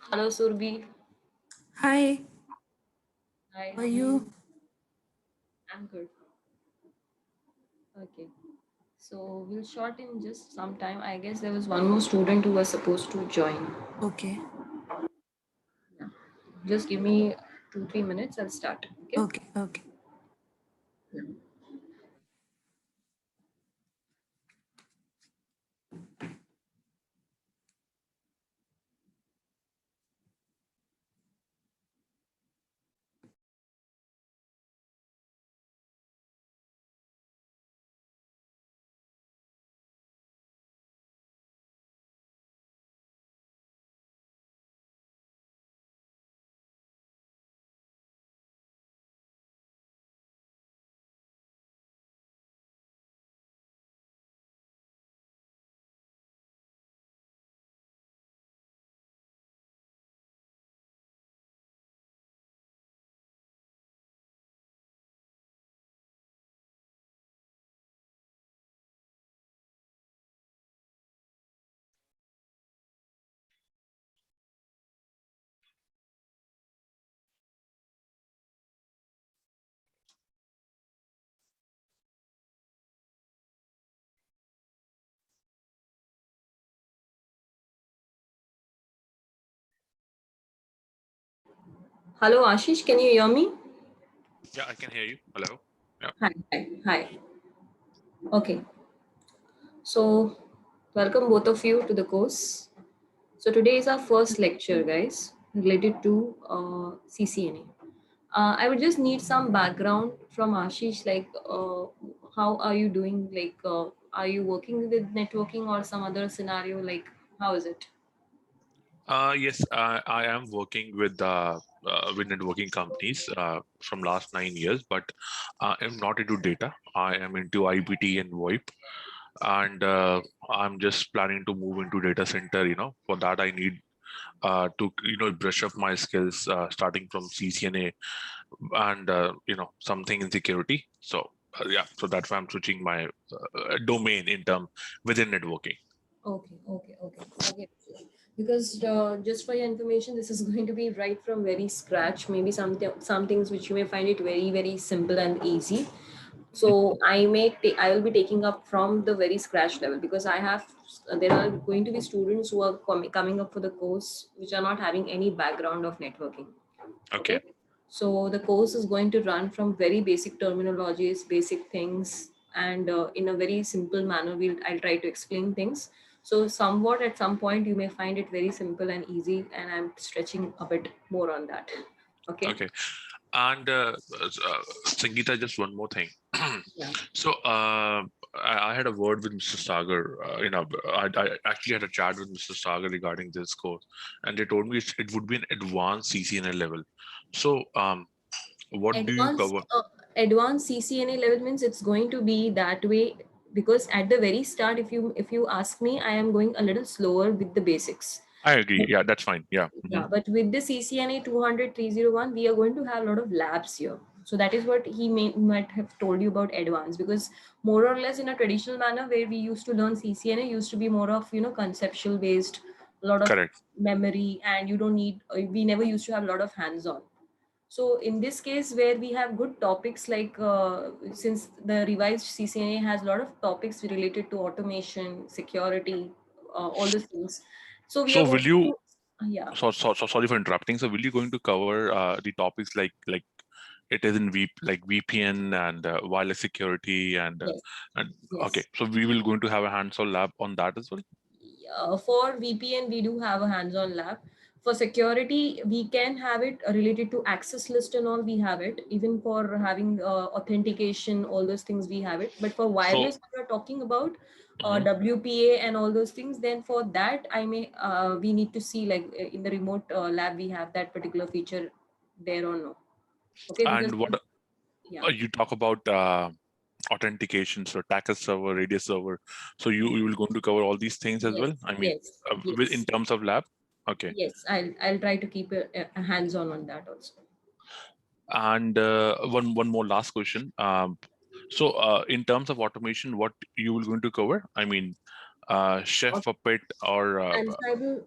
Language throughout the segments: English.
Hello, Surbi. Hi, Hi, how are how are you? you? I'm good. Okay. So we'll short in just some time. I guess there was one more student who was supposed to join. Okay, Yeah. Just give me 2, 3 minutes. I'll start. Okay. okay. Hello, Ashish. Can you hear me? Yeah, I can hear you. Hello. Yeah. Hi. Hi. Hi. Okay. So welcome both of you to the course. So today is our first lecture, guys, related to CCNA. I would just need some background from Ashish, like how are you doing? Like, are you working with networking or some other scenario? Like, how is it? Yes, I am working with networking companies from last 9 years, but I'm not into data. I am into IPT and VoIP, and I'm just planning to move into data center. For that I need to brush up my skills, starting from CCNA and something in security. So yeah, so that's why I'm switching my domain in term within networking. Okay. Because just for your information, this is going to be right from very scratch. Maybe some things which you may find it very simple and easy. So I will be taking up from the very scratch level because there are going to be students who are coming up for the course which are not having any background of networking. Okay. Okay. So the course is going to run from very basic terminologies, basic things, and in a very simple manner, I'll try to explain things. So somewhat at some point you may find it very simple and easy, and I'm stretching a bit more on that. Okay. Okay. And Sangeeta, just one more thing. Yeah. So I had a word with Mr. Sagar. I actually had a chat with Mr. Sagar regarding this course, and they told me it would be an advanced CCNA level. So what do you Advanced cover? advanced CCNA level means it's going to be that way because at the very start, if you ask me, I am going a little slower with the basics. I agree. Yeah, that's fine. Yeah. Yeah, but with the CCNA 200-301, we are going to have a lot of labs here. So that is what might have told you about advanced, because more or less in a traditional manner where we used to learn CCNA used to be more of, conceptual based, a lot of Correct. memory, and we never used to have a lot of hands on. So in this case, where we have good topics like since the revised CCNA has a lot of topics related to automation, security, all those things. So we are So going will you? to, yeah. Sorry for interrupting. So will you going to cover the topics like it is in like VPN and wireless security Yes, and okay. yes. So we will going to have a hands-on lab on that as well. For VPN, we do have a hands-on lab. For security, we can have it related to access list and all. We have it even for having authentication, all those things we have it. But for So wireless, we are talking about mhm. WPA and all those things. Then for that, we need to see like in the remote lab we have that particular feature there or no. Okay, because And what yeah. you talk about authentication, so attacker server, radius server. So you will going to cover all these things as Yes, well. I mean, yes, in yes, terms of lab. Okay. yes. I'll try to keep a hands-on that also. And one more last question. So in terms of automation, what you will going to cover? I mean, Chef Puppet or Ansible,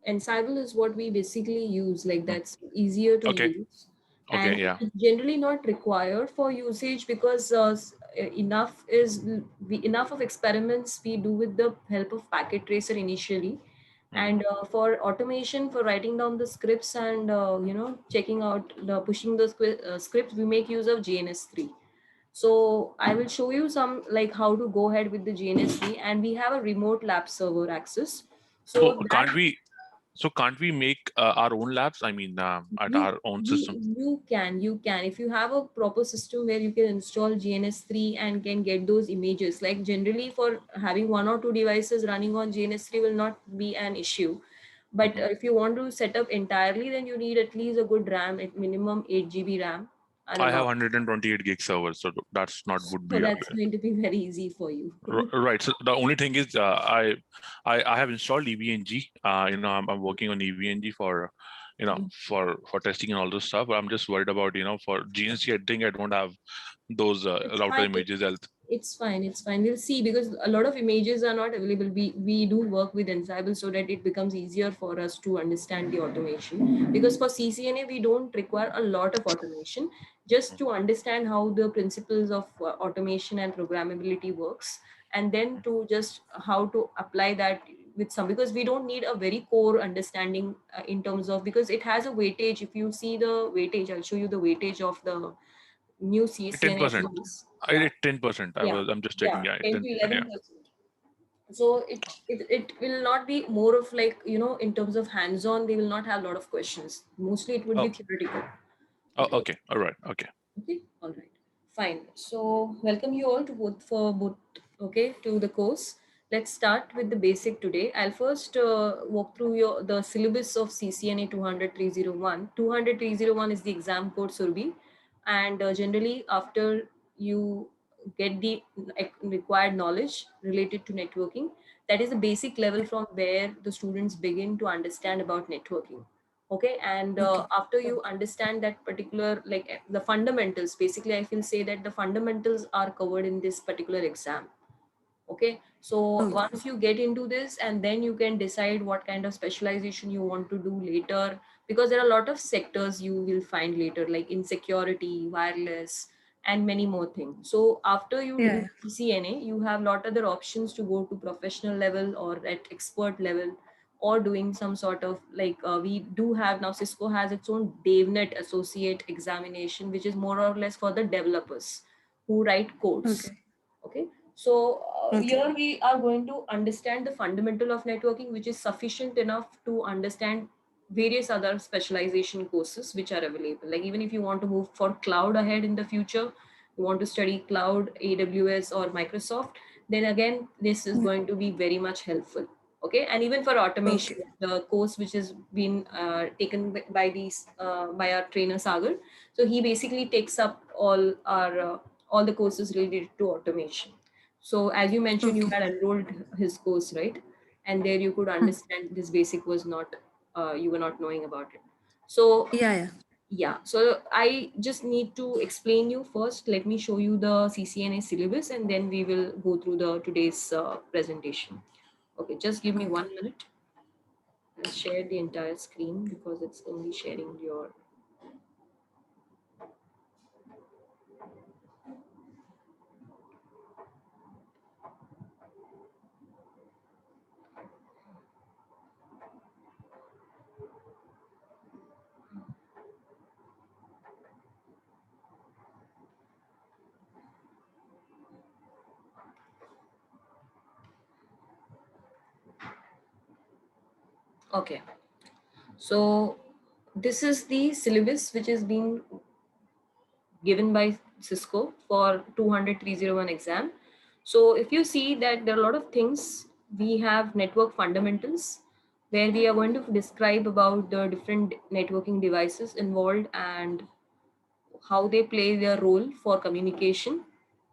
Ansible is what we basically use, like that's easier to Okay. use, Okay. and Yeah. it's generally not required for usage because enough of experiments we do with the help of packet tracer initially, Mhm. and for automation, for writing down the scripts and checking out the pushing those scripts, we make use of GNS3. So I will show you some like how to go ahead with the GNS3, and we have a remote lab server access. So So that can't we make our own labs? I mean, at you our own you system. you can if you have a proper system where you can install GNS3 and can get those images. Like generally for having one or two devices running on GNS3 will not be an issue, but Mhm. if you want to set up entirely, then you need at least a good RAM, at minimum 8 GB RAM and I have above. 128 gig servers, so that's not would So be that's going to be very easy for you. right. So the only thing is, I have installed EVNG. I'm working on EVNG for, for testing and all those stuff. But I'm just worried about, for GNC. I think I don't have those It's router fine. images. Health. It's fine. It's fine. We'll see because a lot of images are not available. We do work with Ansible so that it becomes easier for us to understand the automation. Because for CCNA we don't require a lot of automation, just to understand how the principles of automation and programmability works, and then to just how to apply that with some, because we don't need a very core understanding in terms of, because it has a weightage. If you see the weightage, I'll show you the weightage of the new Ten CCNA percent. syllabus. I Yeah, did 10%. yeah, I'm just yeah, checking. Yeah, 10 to 10%. Yeah. 11%. So it will not be more of like, in terms of hands-on, they will not have a lot of questions. Mostly it would be Oh. theoretical. Oh. Okay. Okay. All right. Okay. Okay. All right. Fine. So welcome you all to both. Okay, to the course. Let's start with the basic today. I'll first walk through the syllabus of CCNA 200-301. 200-301 is the exam code Surbi, and generally after you get the required knowledge related to networking, that is the basic level from where the students begin to understand about networking. Okay, and Okay. after you understand that particular, like the fundamentals, basically I will say that the fundamentals are covered in this particular exam. Okay, so Okay. once you get into this, and then you can decide what kind of specialization you want to do later, because there are a lot of sectors you will find later, like in security, wireless, and many more things. So after you do Yeah. CCNA, you have lot other options to go to professional level or at expert level, or doing some sort of like we do have now, Cisco has its own DaveNet associate examination, which is more or less for the developers who write codes. Okay. Okay, so Okay. here we are going to understand the fundamental of networking, which is sufficient enough to understand various other specialization courses which are available. Like even if you want to move for cloud ahead in the future, you want to study cloud, AWS or Microsoft, then again, this is Yeah. going to be very much helpful. Okay, and even for automation, Okay. the course which has been taken by our trainer Sagar, so he basically takes up all the courses related to automation. So as you mentioned, you Okay. had enrolled his course, right? And there you could Hmm. understand this basic was not, you were not knowing about it. So Yeah. Yeah. yeah, so I just need to explain you first. Let me show you the CCNA syllabus, and then we will go through the today's presentation. Okay, just give me Okay. 1 minute. I'll share the entire screen because it's only sharing your. Okay, so this is the syllabus which is being given by Cisco for 200-301 exam. So if you see that there are a lot of things, we have network fundamentals where we are going to describe about the different networking devices involved and how they play their role for communication.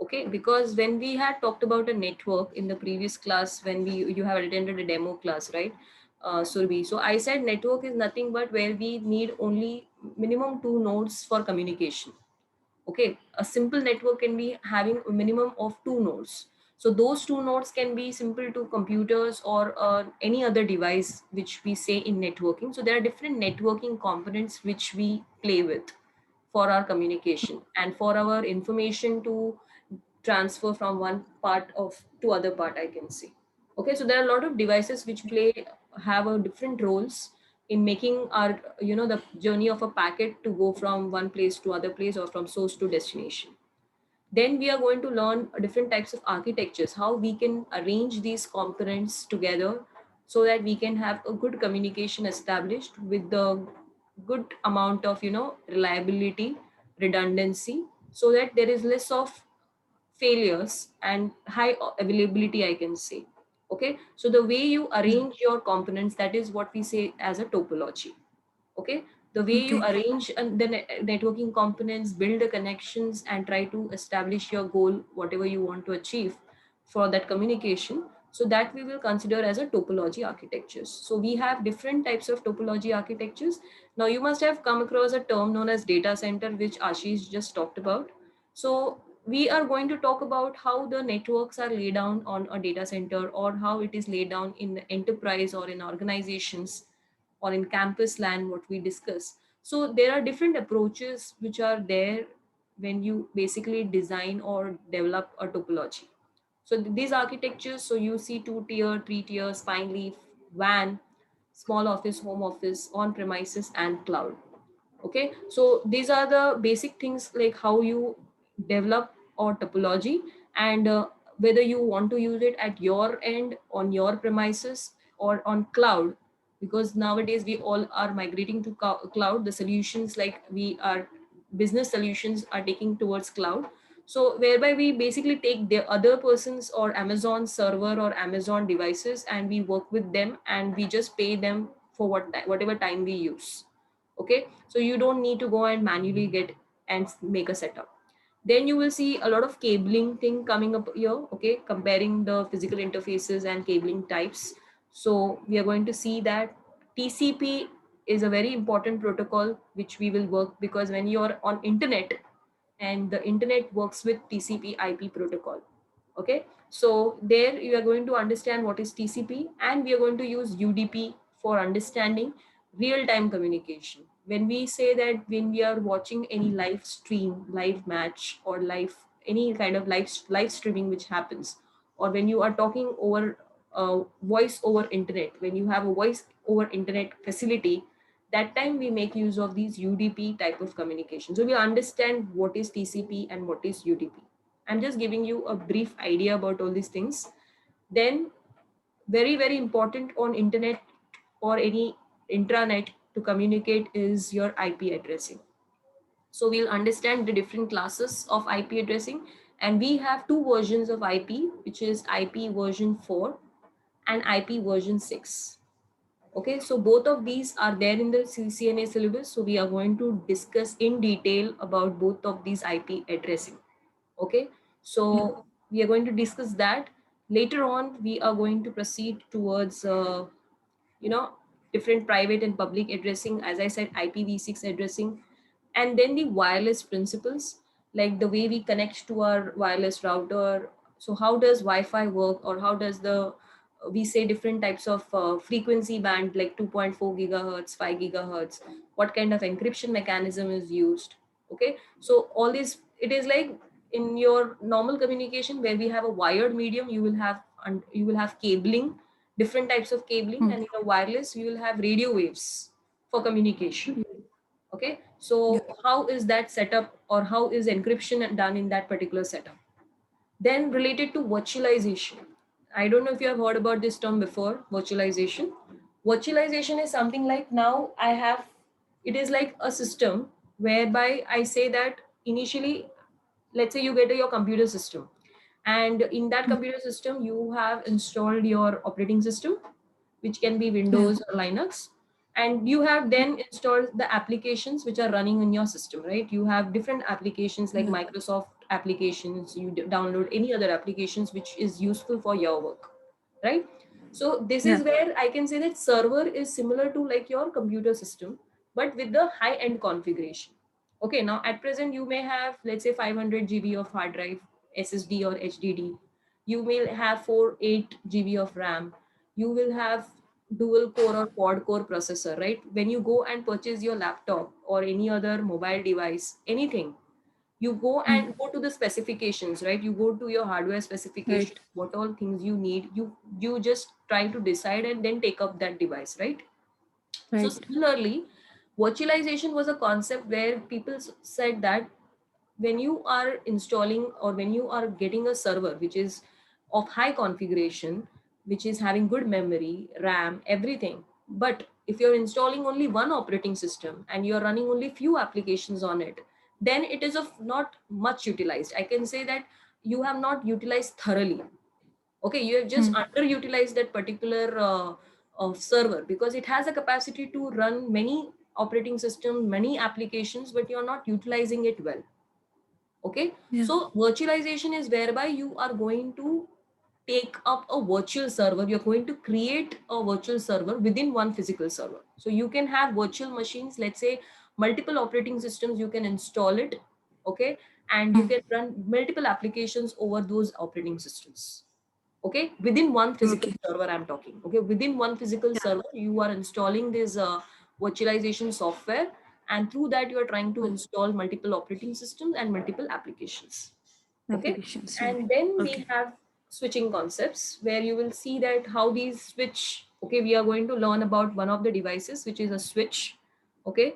Okay, because when we had talked about a network in the previous class, when you have attended a demo class, right, Surbi? So I said network is nothing but where we need only minimum two nodes for communication. Okay, a simple network can be having a minimum of two nodes. So those two nodes can be simple to computers or any other device which we say in networking. So there are different networking components which we play with for our communication and for our information to transfer from one part of to other part, I can say. Okay, so there are a lot of devices which play have a different roles in making our the journey of a packet to go from one place to other place or from source to destination. Then we are going to learn different types of architectures, how we can arrange these components together so that we can have a good communication established with the good amount of reliability, redundancy, so that there is less of failures and high availability, I can say. Okay, so the way you Yeah. arrange your components, that is what we say as a topology. Okay, the way you Okay. arrange the networking components, build the connections and try to establish your goal, whatever you want to achieve for that communication, so that we will consider as a topology architectures. So we have different types of topology architectures. Now you must have come across a term known as data center, which Ashish just talked about. So we are going to talk about how the networks are laid down on a data center, or how it is laid down in enterprise or in organizations or in campus land, what we discuss. So there are different approaches which are there when you basically design or develop a topology. So these architectures, so you see 2 tier, 3 tier, spine leaf, WAN, small office, home office, on premises and cloud. Okay, so these are the basic things, like how you develop or topology, and whether you want to use it at your end on your premises or on cloud, because nowadays we all are migrating to cloud. The solutions, like we are business solutions are taking towards cloud. So whereby we basically take the other person's or Amazon server or Amazon devices, and we work with them and we just pay them for whatever time we use. Okay, so you don't need to go and manually get and make a setup. Then you will see a lot of cabling thing coming up here. Okay, comparing the physical interfaces and cabling types. So we are going to see that TCP is a very important protocol which we will work, because when you're on internet, and the internet works with TCP IP protocol. Okay, so there you are going to understand what is TCP, and we are going to use UDP for understanding real time communication. When we say that, when we are watching any live stream, live match, or live any kind of live streaming which happens, or when you are talking over voice over internet, when you have a voice over internet facility, that time we make use of these UDP type of communication. So we understand what is TCP and what is UDP. I'm just giving you a brief idea about all these things. Then very, very important on internet or any intranet to communicate is your IP addressing. So we'll understand the different classes of IP addressing, and we have two versions of IP, which is IP version 4 and IP version 6. Okay, so both of these are there in the CCNA syllabus. So we are going to discuss in detail about both of these IP addressing. Okay, Yeah. so we are going to discuss that. Later on, we are going to proceed towards, you know, different private and public addressing, as I said, IPv6 addressing, and then the wireless principles, like the way we connect to our wireless router. So how does Wi-Fi work, or how does the we say different types of frequency band, like 2.4 gigahertz, 5 gigahertz, what kind of encryption mechanism is used. Okay, so all this, it is like in your normal communication where we have a wired medium, you will have you will have cabling, different types of cabling, Hmm. and in a wireless you will have radio waves for communication. Okay, Yeah. so how is that setup, or how is encryption done in that particular setup? Then related to virtualization, I don't know if you have heard about this term before, virtualization. Virtualization is something like, now I have, it is like a system whereby I say that initially, let's say you get your computer system, and in that Hmm. computer system you have installed your operating system, which can be Yeah. Windows or Linux, and you have then installed the applications which are running in your system, right? You have different applications like Yeah. Microsoft applications, you download any other applications which is useful for your work, right? So this Yeah. is where I can say that server is similar to like your computer system, but with the high end configuration. Okay, now at present you may have, let's say, 500 GB of hard drive, SSD or HDD. you will have 8 GB of RAM, you will have dual core or quad core processor, right? When you go and purchase your laptop or any other mobile device, anything, you go and go to the specifications, right? You go to your hardware specification, Right. what all things you need, you just try to decide and then take up that device, right? So Right. similarly, virtualization was a concept where people said that when you are installing or when you are getting a server which is of high configuration, which is having good memory, RAM, everything, but if you're installing only one operating system and you're running only few applications on it, then it is of not much utilized. I can say that you have not utilized thoroughly. Okay, you have just underutilized that particular server, because it has a capacity to run many operating systems, many applications, but you're not utilizing it well. Okay, Yeah. so virtualization is whereby you are going to take up a virtual server, you're going to create a virtual server within one physical server. So you can have virtual machines, let's say multiple operating systems, you can install it. Okay, and you can run multiple applications over those operating systems. Okay, within one physical Okay. server I'm talking. Okay, within one physical Yeah. server you are installing this virtualization software, and through that you are trying to Oh, install multiple operating systems and multiple applications. Okay, applications. Yeah. and then we Okay. have switching concepts where you will see that how these switch. Okay, we are going to learn about one of the devices which is a switch. Okay,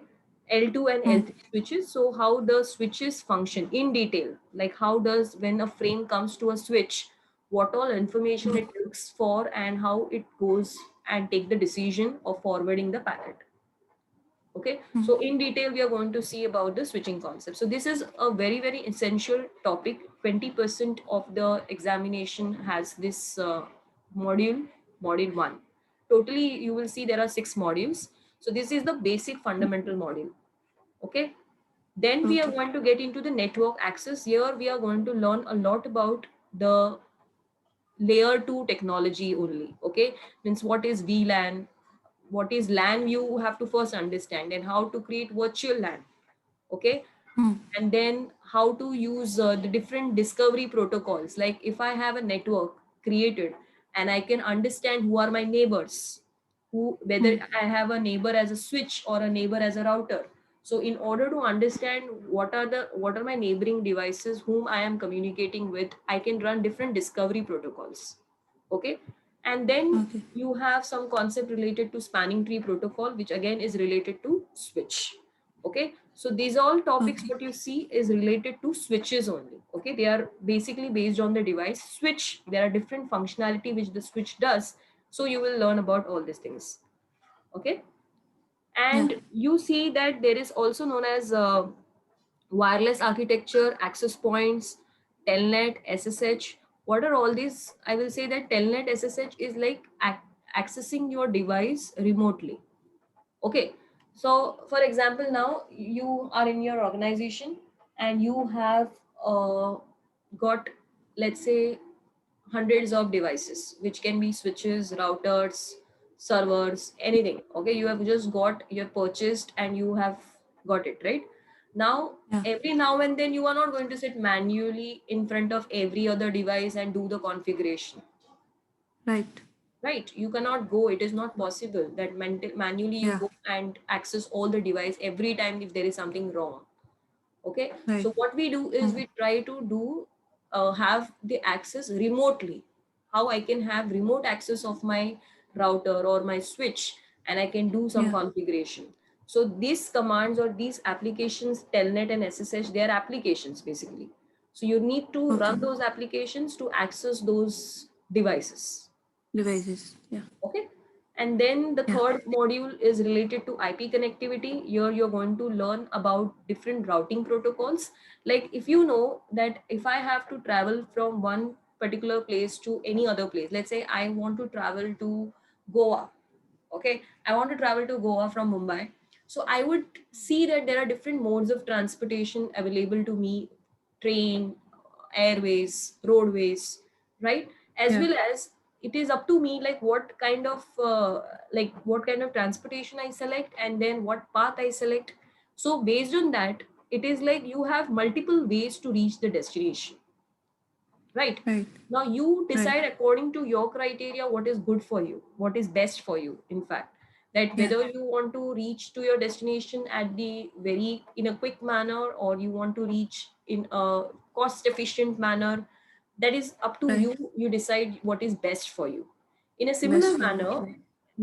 L2 and L3 switches. So how the switches function in detail, like how does, when a frame comes to a switch, what all information it looks for and how it goes and take the decision of forwarding the packet. Okay, so in detail we are going to see about the switching concept. So this is a very very essential topic. 20% of the examination has this module 1. Totally you will see there are 6 modules. So this is the basic fundamental module. Okay, then we are Okay. going to get into the network access. Here we are going to learn a lot about the layer 2 technology only. Okay, means what is VLAN, what is LAN, you have to first understand, and how to create virtual LAN. Okay, and then how to use the different discovery protocols. Like if I have a network created and I can understand who are my neighbors, who, whether I have a neighbor as a switch or a neighbor as a router. So in order to understand what are my neighboring devices whom I am communicating with, I can run different discovery protocols. Okay, and then Okay. you have some concept related to spanning tree protocol, which again is related to switch. Okay, so these all topics Okay. what you see is related to switches only. Okay, they are basically based on the device switch. There are different functionality which the switch does, so you will learn about all these things. Okay, Yeah. and you see that there is also known as wireless architecture, access points, telnet, SSH. What are all these? I will say that telnet, SSH is like accessing your device remotely. Okay, so for example, now you are in your organization and you have got, let's say, hundreds of devices, which can be switches, routers, servers, anything. Okay, you have just got, you have purchased and you have got it, right? Now, Yeah. every now and then you are not going to sit manually in front of every other device and do the configuration, Right. right? You cannot go, it is not possible that manually you Yeah. go and access all the device every time if there is something wrong. Okay, Right. so what we do is we try to do have the access remotely. How I can have remote access of my router or my switch, and I can do some Yeah. configuration. So these commands or these applications, telnet and SSH, they are applications basically. So you need to Okay. run those applications to access those devices. Devices. Yeah. Okay, and then the Yeah. third module is related to IP connectivity. Here you're going to learn about different routing protocols. Like if you know that if I have to travel from one particular place to any other place, let's say I want to travel to Goa. Okay, I want to travel to Goa from Mumbai. So I would see that there are different modes of transportation available to me: train, airways, roadways, right? As Yeah. well as it is up to me like what kind of transportation I select and then what path I select. So based on that, it is like you have multiple ways to reach the destination. right? Right. Now you Right. decide according to your criteria what is good for you, what is best for you, in fact, that Yeah. whether you want to reach to your destination at the very in a quick manner, or you want to reach in a cost efficient manner. That is up to Right. you. You decide what is best for you. In a Best similar for you. manner, Right.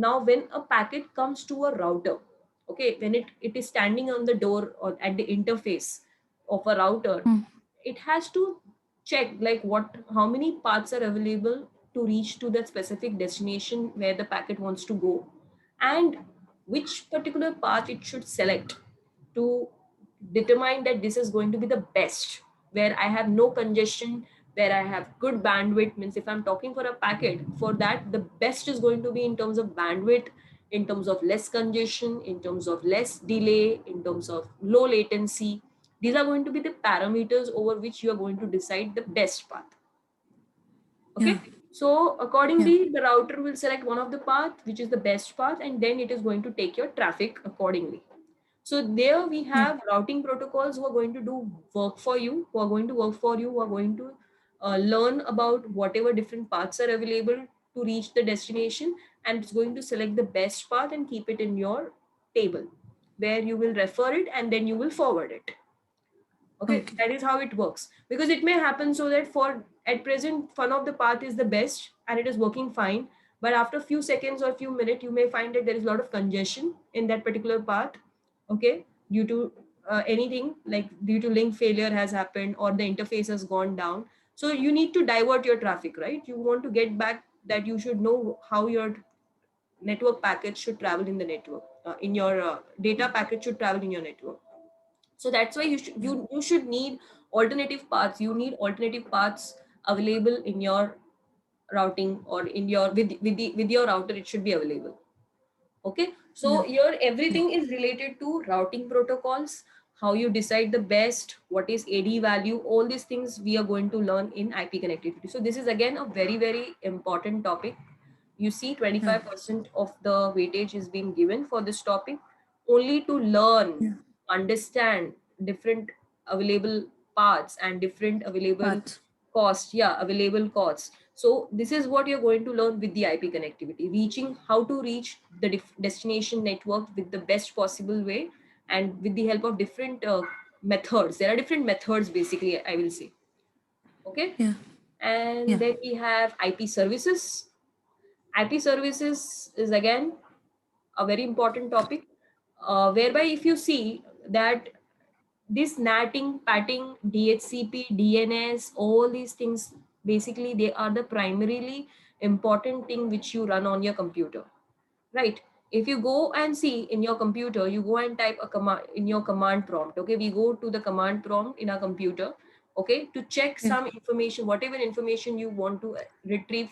now when a packet comes to a router, okay, when it is standing on the door or at the interface of a router, Hmm. it has to check like what how many paths are available to reach to that specific destination where the packet wants to go, and which particular path it should select to determine that this is going to be the best, where I have no congestion, where I have good bandwidth. Means if I'm talking for a packet, for that the best is going to be in terms of bandwidth, in terms of less congestion, in terms of less delay, in terms of low latency. These are going to be the parameters over which you are going to decide the best path. Yeah. Okay. So Yeah. accordingly, the router will select one of the path, which is the best path, and then it is going to take your traffic accordingly. So there we Yeah. have routing protocols who are going to do work for you, who are going to work for you, who are going to learn about whatever different paths are available to reach the destination, and it's going to select the best path and keep it in your table where you will refer it and then you will forward it. Okay, Okay. that is how it works. Because it may happen so that for at present one of the path is the best and it is working fine, but after a few seconds or a few minutes you may find that there is a lot of congestion in that particular path. Okay, due to anything like due to link failure has happened or the interface has gone down. So you need to divert your traffic, right? You want to get back that you should know how your network packet should travel in the network, in your data packet should travel in your network. So that's why you should need alternative paths. You need alternative paths available in your routing, or in your with your router it should be available. Okay, so Yeah. here Yeah. everything is related to routing protocols, how you decide the best, what is AD value, all these things we are going to learn in IP connectivity. So this is again a very very important topic. You see Yeah. 25% of the weightage is being given for this topic, only to learn, Yeah. understand different available paths and different available Paths. cost, yeah, available costs. So this is what you're going to learn with the IP connectivity, reaching how to reach the destination network with the best possible way, and with the help of different methods. There are different methods basically, I will say. Okay, Yeah. and Yeah. then we have IP services. IP services is again a very important topic, whereby if you see that this NATing, patting, DHCP, DNS, all these things, basically they are the primarily important thing which you run on your computer, right? If you go and see in your computer, you go and type a command in your command prompt. Okay, we go to the command prompt in our computer, okay, to check Yeah. some information, whatever information you want to retrieve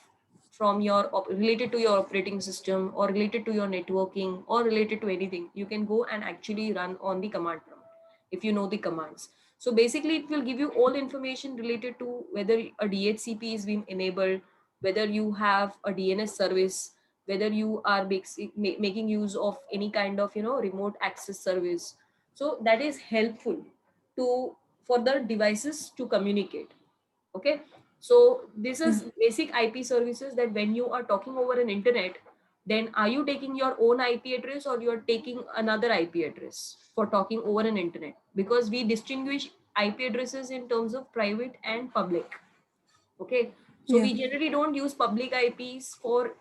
from your related to your operating system, or related to your networking, or related to anything, you can go and actually run on the command prompt if you know the commands. So basically it will give you all information related to whether a DHCP is being enabled, whether you have a DNS service, whether you are making use of any kind of remote access service. So that is helpful to for the devices to communicate. Okay, so this Yeah. is basic IP services, that when you are talking over an internet, then are you taking your own IP address or you are taking another IP address for talking over an internet? Because we distinguish IP addresses in terms of private and public. Okay, so Yeah. we generally don't use public IPs for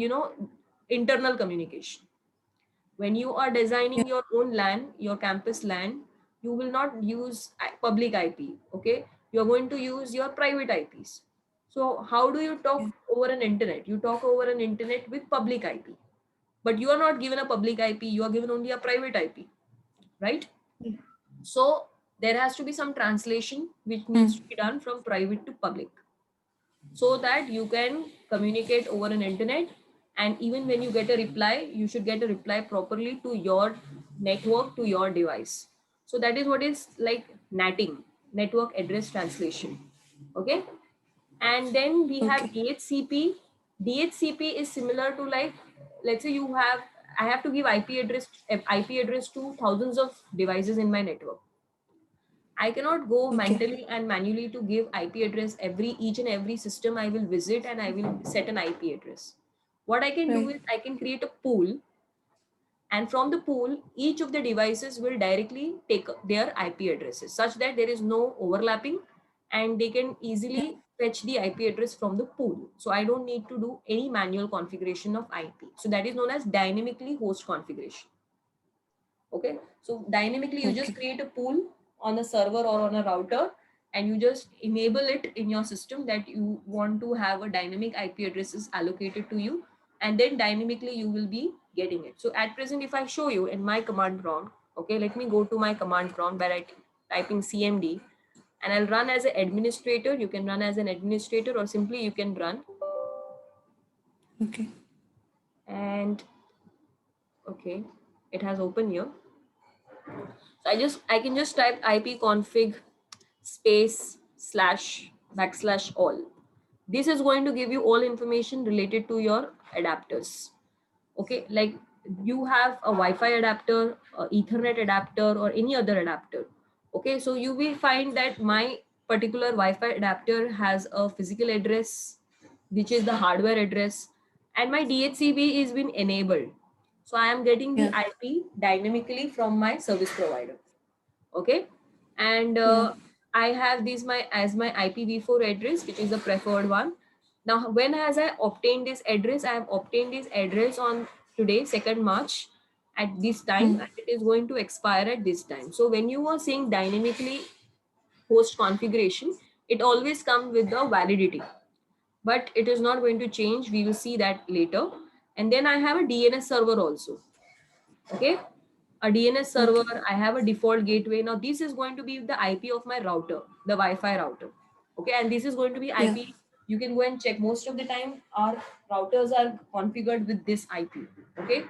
you know internal communication. When you are Yeah. designing your own LAN, your campus LAN, you will not use public IP. Okay, you're going to use your private IPs. So how do you Yeah. talk over an internet? You talk over an internet with public IP, but you are not given a public IP, you are given only a private IP, right? Yeah. So there has to be some translation which Hmm. needs to be done from private to public, so that you can communicate over an internet. And even when you get a reply, you should get a reply properly to your network, to your device. So that is what is like NATing, network address translation. Okay, and then we have Okay. DHCP. DHCP is similar to, like, let's say I have to give IP address to thousands of devices in my network. I cannot go Okay. mentally and manually to give IP address each and every system I will visit, and I will set an IP address. What I can do Right. is I can create a pool, and from the pool, each of the devices will directly take their IP addresses such that there is no overlapping, and they can Yeah. easily fetch the IP address from the pool. So I don't need to do any manual configuration of IP. So that is known as dynamically host configuration. Okay, so dynamically you just Okay. create a pool on a server or on a router, and you just enable it in your system that you want to have a dynamic IP addresses allocated to you, and then dynamically you will be getting it. So at present, if I show you in my command prompt, okay, let me go to my command prompt by typing cmd, and I'll run as an administrator. You can run as an administrator, or simply you can run. Okay. And okay, it has opened here. So I can just type ipconfig space slash backslash all. This is going to give you all information related to your adapters. Okay, like you have a Wi-Fi adapter, a Ethernet adapter, or any other adapter. Okay, so you will find that my particular Wi-Fi adapter has a physical address, which is the hardware address, and my DHCP is been enabled. So I am getting the Yeah. IP dynamically from my service provider. Okay, and Yeah. I have this my as my IPv4 address, which is the preferred one. Now when has I obtained this address? I have obtained this address on today, 2nd March, at this time, Hmm. and it is going to expire at this time. So when you are saying dynamically host configuration, it always comes with the validity, but it is not going to change. We will see that later. And then I have a DNS server also. Okay, a DNS server, Okay. I have a default gateway. Now this is going to be the IP of my router, the Wi-Fi router. Okay, and this is going to be Yeah. IP. You can go and check. Most of the time our routers are configured with this IP. Okay,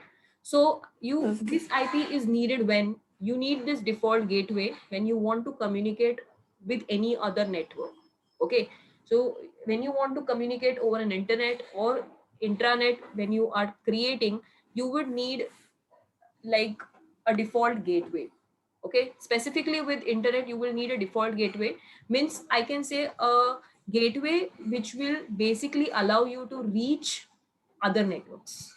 so you Okay. this IP is needed when you need this default gateway when you want to communicate with any other network. Okay, so when you want to communicate over an internet or intranet, when you are creating, you would need like a default gateway. Okay, specifically with internet you will need a default gateway. Means I can say a gateway which will basically allow you to reach other networks.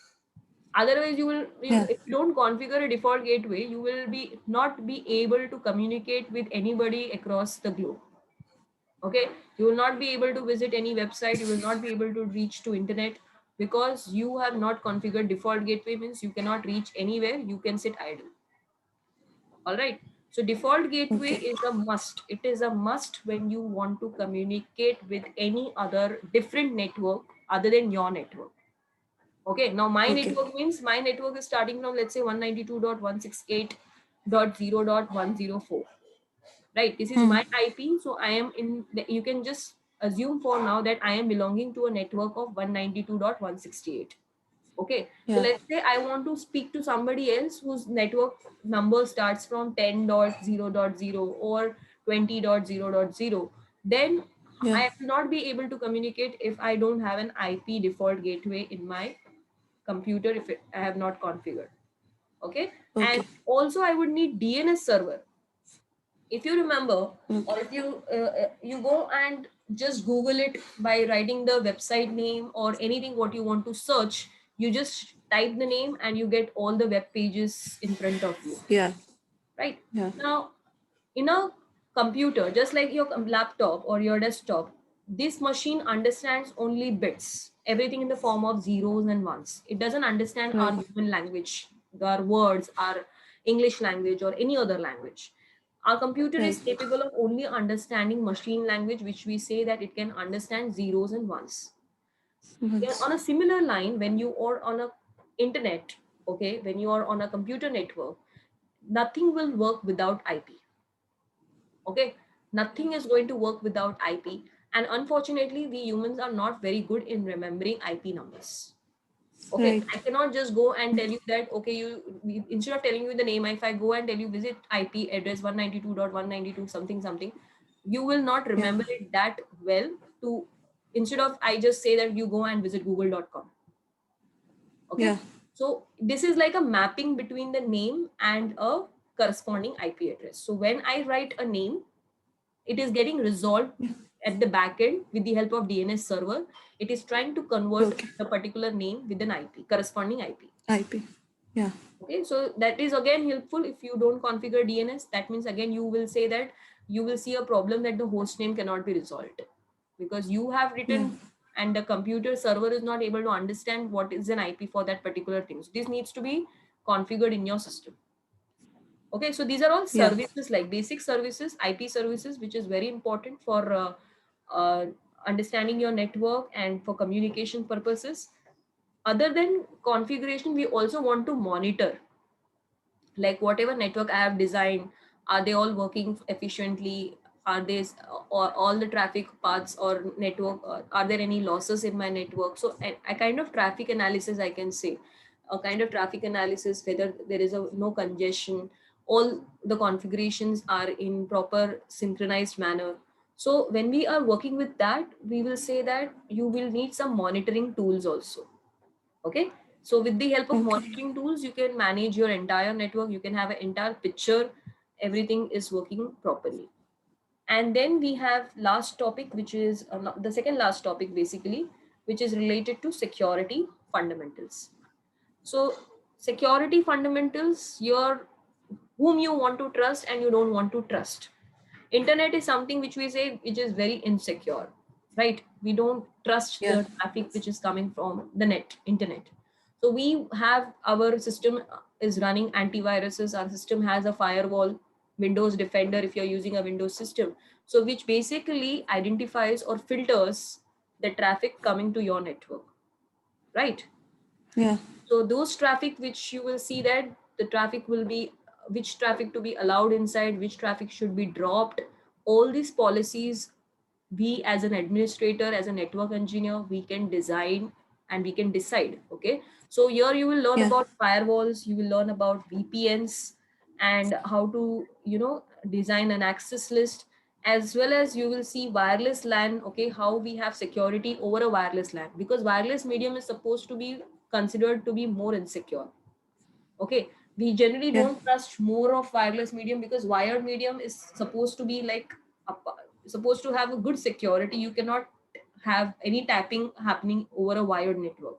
Otherwise Yeah. if you don't configure a default gateway, you will be not be able to communicate with anybody across the globe. Okay, you will not be able to visit any website, you will not be able to reach to internet, because you have not configured default gateway. Means you cannot reach anywhere, you can sit idle. All right, so default gateway Okay. is a must. It is a must when you want to communicate with any other different network other than your network. Okay, now my Okay. network means my network is starting from, let's say, 192.168.0.104. Right, this is Hmm. my IP. So I am in you can just assume for now that I am belonging to a network of 192.168. Okay, so Yeah. let's say I want to speak to somebody else whose network number starts from 10.0.0 or 20.0.0. Then Yeah. I will not be able to communicate if I don't have an IP default gateway in my computer, if I have not configured. Okay, and Okay. also I would need DNS server. If you remember, or Okay. if you go and just Google it by writing the website name or anything what you want to search, you just type the name and you get all the web pages in front of you. Yeah. Right, Yeah. now in a computer, just like your laptop or your desktop, this machine understands only bits, everything in the form of zeros and ones. It doesn't understand our Right. human language, our words, our English language, or any other language. Our computer is Right. capable of only understanding machine language, which we say that it can understand zeros and ones. Yeah, Once. on a similar line, when you are on a internet, okay, when you are on a computer network, nothing will work without IP. Okay, nothing is going to work without IP, and unfortunately we humans are not very good in remembering IP numbers. Okay, I Right. cannot just go and tell you that, okay, instead of telling you the name, if I go and tell you visit IP address 192.192 something something, you will not Yeah. remember it that well. To Instead of I just say that you go and visit google.com. Okay, Yeah. so this is like a mapping between the name and a corresponding IP address. So when I write a name, it is getting resolved at the back end with the help of DNS server. It is trying to convert Okay. the particular name with an IP, corresponding IP. IP. Yeah. Okay, so that is again helpful. If you don't configure DNS, that means again you will say that you will see a problem that the host name cannot be resolved because you have Yeah. written and the computer server is not able to understand what is an IP for that particular thing. So this needs to be configured in your system. Okay, so these are all Yeah. services like basic services, IP services, which is very important for uh, understanding your network and for communication purposes. Other than configuration, we also want to monitor like whatever network I have designed, are they all working efficiently? Are they or all the traffic paths or network? Are there any losses in my network? So a kind of traffic analysis, I can say, a kind of traffic analysis whether there is a no congestion, all the configurations are in proper synchronized manner. So when we are working with that, we will say that you will need some monitoring tools also. Okay, so with the help of Okay. monitoring tools you can manage your entire network, you can have an entire picture, everything is working properly. And then we have last topic, which is the second last topic basically, which is related to security fundamentals. So security fundamentals, your whom you want to trust and you don't want to trust. Internet is something which we say which is very insecure, right? We don't trust Yeah. the traffic which is coming from the internet. So we have our system is running antiviruses, our system has a firewall, Windows Defender if you're using a Windows system, so which basically identifies or filters the traffic coming to your network, right? Yeah. So those traffic which you will see that the traffic will be which traffic to be allowed inside, which traffic should be dropped, all these policies we as an administrator, as a network engineer, we can design and we can decide. Okay, so here you will learn Yeah. about firewalls, you will learn about VPNs and how to design an access list, as well as you will see wireless LAN. Okay, how we have security over a wireless LAN, because wireless medium is supposed to be considered to be more insecure. Okay, we generally Yeah. don't trust more of wireless medium because wired medium is supposed to be like supposed to have a good security. You cannot have any tapping happening over a wired network,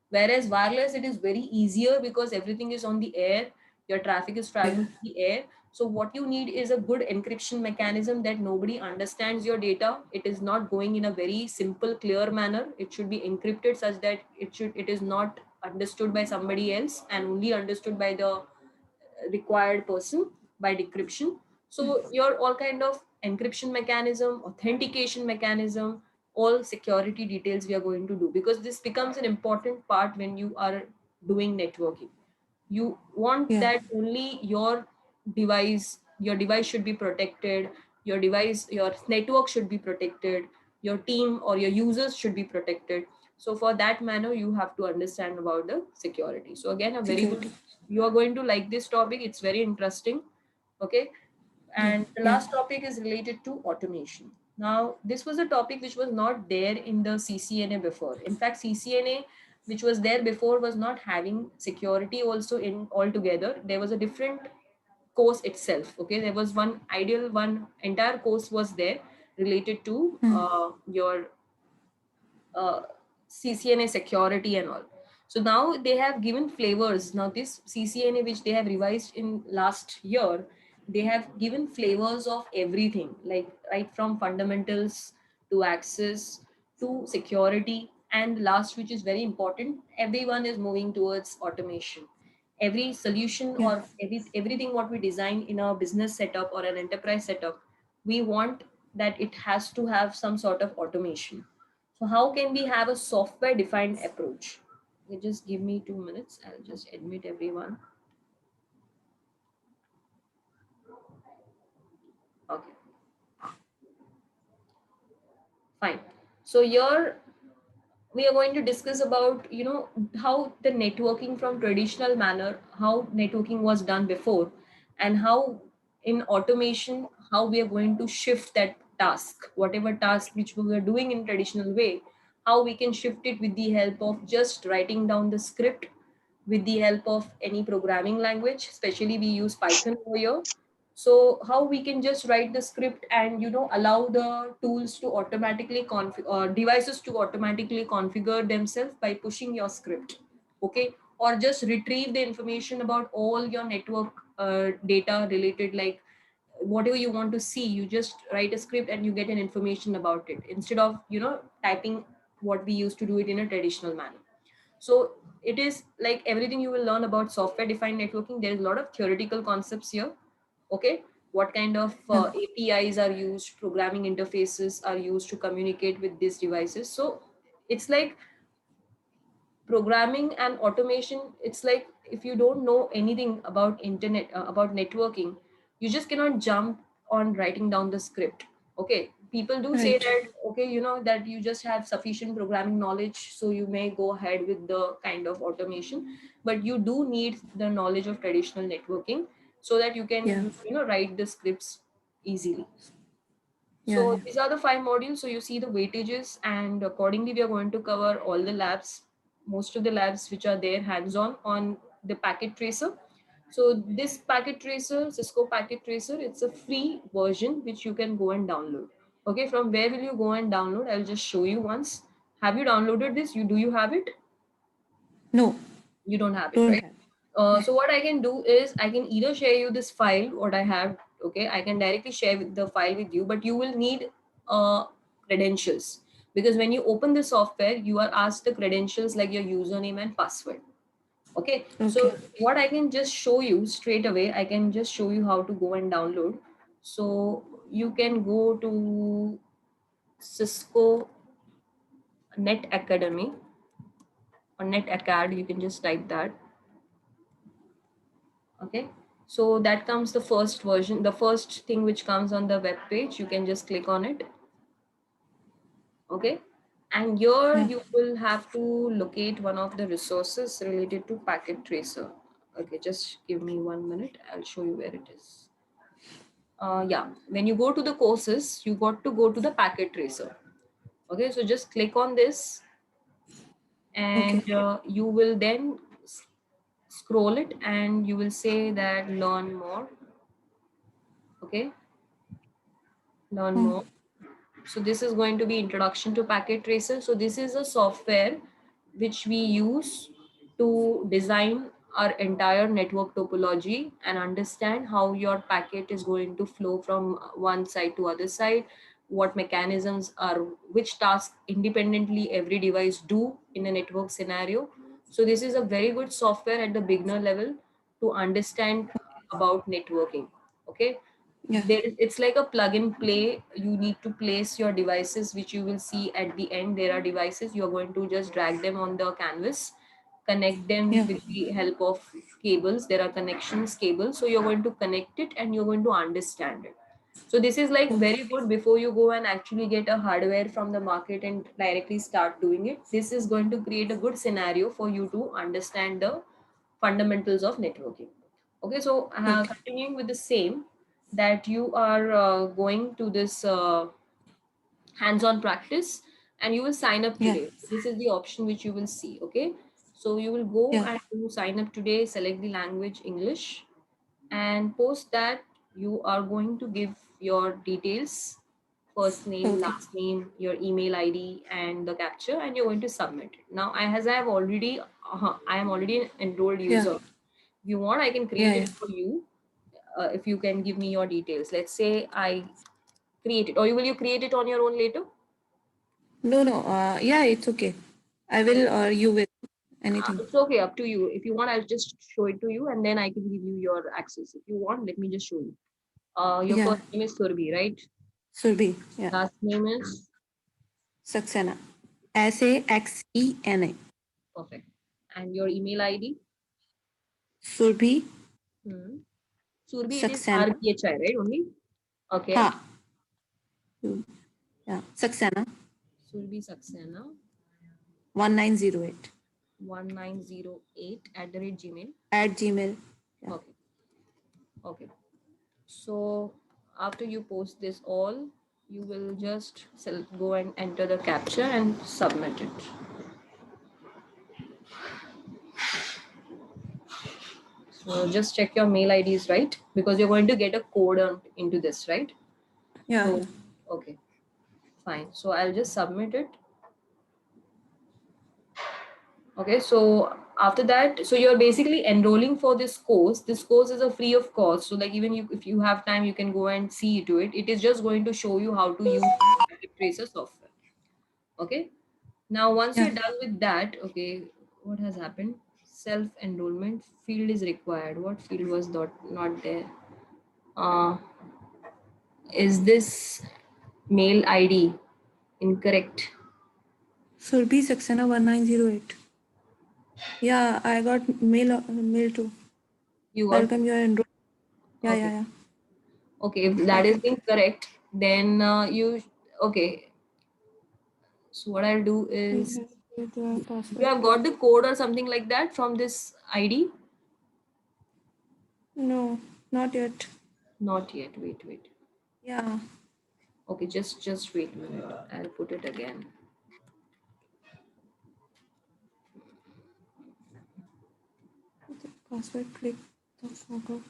whereas wireless, it is very easier because everything is on the air, your traffic is Yeah. traveling through the air. So what you need is a good encryption mechanism that nobody understands your data. It is not going in a very simple clear manner. It should be encrypted such that it is not understood by somebody else and only understood by the required person by decryption. So your all kind of encryption mechanism, authentication mechanism, all security details we are going to do, because this becomes an important part when you are doing networking. You want Yeah. that only your device should be protected, your network should be protected, your team or your users should be protected. So for that manner you have to understand about the security. So again, a very good, Security. you are going to like this topic, it's very interesting. Okay, Yeah. and the Yeah. last topic is related to automation. Now, this was a topic which was not there in the CCNA before. In fact, CCNA, which was there before, was not having security also in altogether. There was a different course itself. Okay, there was one entire course was there related to your uh, CCNA security and all. So now they have given flavors. Now this CCNA, which they have revised in last year, they have given flavors of everything, like right from fundamentals to access to security, and last, which is very important, everyone is moving towards automation. Every solution Yeah. or everything what we design in a business setup or an enterprise setup, we want that it has to have some sort of automation. So how can we have a software defined approach? You just give me 2 minutes. I'll just admit everyone. Okay, fine. So here we are going to discuss about, how the networking from traditional manner, how networking was done before, and how in automation, how we are going to shift that task, whatever task which we were doing in traditional way, how we can shift it with the help of just writing down the script with the help of any programming language. Especially we use Python over here. So how we can just write the script and allow the tools to automatically devices to automatically configure themselves by pushing your script, okay, or just retrieve the information about all your network data related, like whatever you want to see, you just write a script and you get an information about it instead of typing what we used to do it in a traditional manner. So it is like everything you will learn about software defined networking. There is a lot of theoretical concepts here. Okay. What kind of Yeah. APIs are used, programming interfaces are used to communicate with these devices. So it's like programming and automation. It's like if you don't know anything about internet, about networking, you just cannot jump on writing down the script. Okay, people do say Right. that, okay, that you just have sufficient programming knowledge, so you may go ahead with the kind of automation, but you do need the knowledge of traditional networking so that you can Yeah. write the scripts easily. Yeah. So Yeah. these are the 5 modules. So you see the weightages, and accordingly, we are going to cover all the labs, most of the labs which are there hands-on on the packet tracer. So this packet tracer, Cisco packet tracer, it's a free version which you can go and download. Okay, from where will you go and download? I'll just show you once. Have you downloaded this? Do you have it? No, You don't have it, don't right? have. So what I can do is I can either share you this file, what I have. Okay, I can directly share the file with you, but you will need credentials, because when you open the software, you are asked the credentials like your username and password. Okay, Okay. so what I can just show you straight away, I can just show you how to go and download. So you can go to Cisco Net Academy or Net Acad. You can just type that. Okay, so that comes the first version, the first thing which comes on the web page. You can just click on it. Okay, and here Yeah. you will have to locate one of the resources related to packet tracer. Okay, just give me 1 minute, I'll show you where it is. Yeah, when you go to the courses, you got to go to the packet tracer. Okay, so just click on this, Okay. and you will then scroll it, and you will say that learn more. Okay, learn Hmm. more. So this is going to be introduction to packet tracer. So this is a software which we use to design our entire network topology and understand how your packet is going to flow from one side to other side, what mechanisms are, which tasks independently every device do in a network scenario. So this is a very good software at the beginner level to understand about networking. Okay, Yeah. it's like a plug and play. You need to place your devices, which you will see at the end. There are devices, you're going to just drag them on the canvas, connect them Yeah. with the help of cables. There are connections cables, so you're going to connect it and you're going to understand it. So this is like Okay. very good before you go and actually get a hardware from the market and directly start doing it. This is going to create a good scenario for you to understand the fundamentals of networking. Okay, so Okay. continuing with the same, that you are going to this hands-on practice, and you will sign up Yeah. today. This is the option which you will see. Okay, so you will go Yeah. and you sign up today, select the language English, and post that you are going to give your details, first name, Okay. last name, your email ID, and the capture, and you're going to submit it. Now, as I have already, I am already an enrolled Yeah. user. If you want, I can Yeah. create it Yeah. for you. If you can give me your details, let's say I create it, or will you create it on your own later? No, no. Yeah, it's okay. I will or you will. Anything. It's okay, up to you. If you want, I'll just show it to you, and then I can give you your access. If you want, let me just show you. Your Yeah. first name is Surbi, right? Surbi. Yeah. Last name is Saxena. Saxena. perfect, and your email ID. Surbi Hmm. Surbi, it is Saxena. RBHI, right? Only. Okay. Ha. Yeah. Saxena. Surbi Saxena 1908 1908 at the rate Gmail. at Gmail. Yeah. Okay. Okay. So after you post this all, you will just go and enter the captcha and submit it. So just check your mail IDs, right? Because you're going to get a code into this, right? Yeah. So, okay, fine. So I'll just submit it. Okay, so after that, so you're basically enrolling for this course. This course is a free of cost. So like even if you have time, you can go and see to it. It is just going to show you how to use Active Tracer software. Okay. Now, once Yeah. you're done with that, okay, what has happened? Self-enrollment field is required. What field was not there? Uh, is this mail ID incorrect? Surbhi Saxena 1908. Yeah, I got mail too. You got, Welcome your enroll. Yeah, okay. yeah. Okay, if that is incorrect, then okay. So what I'll do is, Your you password. have got the code or something like that from this ID? No, not yet. Not yet. Wait. Yeah. Okay, just wait a minute. I'll put it again. The password click the forgot.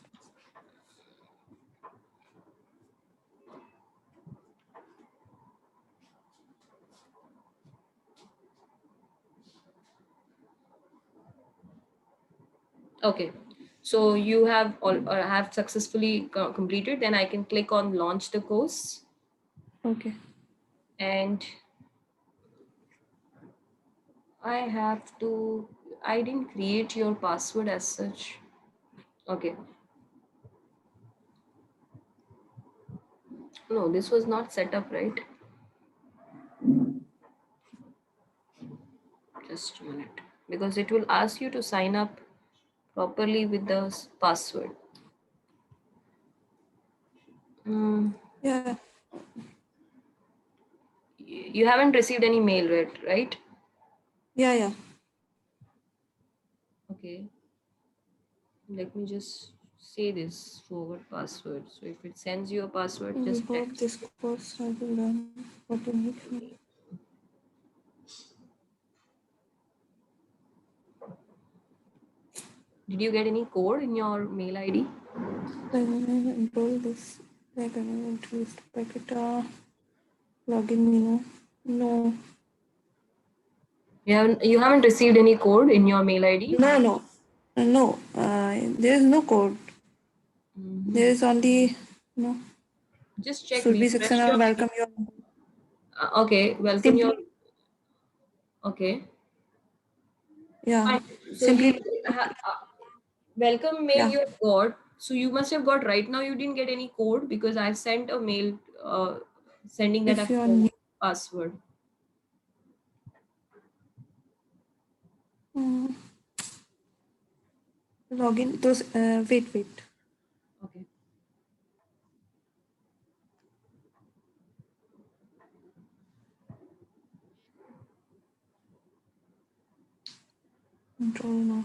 Okay, so you have have successfully completed. Then I can click on launch the course, Okay. and I have to. I didn't create your password as such. Okay, no, this was not set up, right? Just a minute, because it will ask you to sign up properly with the password. Mm, Yeah. you haven't received any mail, right? Yeah. Okay, let me just say this forward password. So if it sends you a password, We just hope text. this course I will learn what you need. Did you get any code in your mail ID? Enroll this. Like I will introduce the packet. Login menu. No. You haven't received any code in your mail ID? No. There is no code. There is only no. Just check, Should be section refresh or your welcome your okay, welcome your, simply. okay. Yeah. Fine. So Simply. welcome mail Yeah. you have got. So you must have got right now. You didn't get any code because I've sent a mail sending that If I've you are new. forgot password. Uh, login. Those. Wait. Okay. Control now.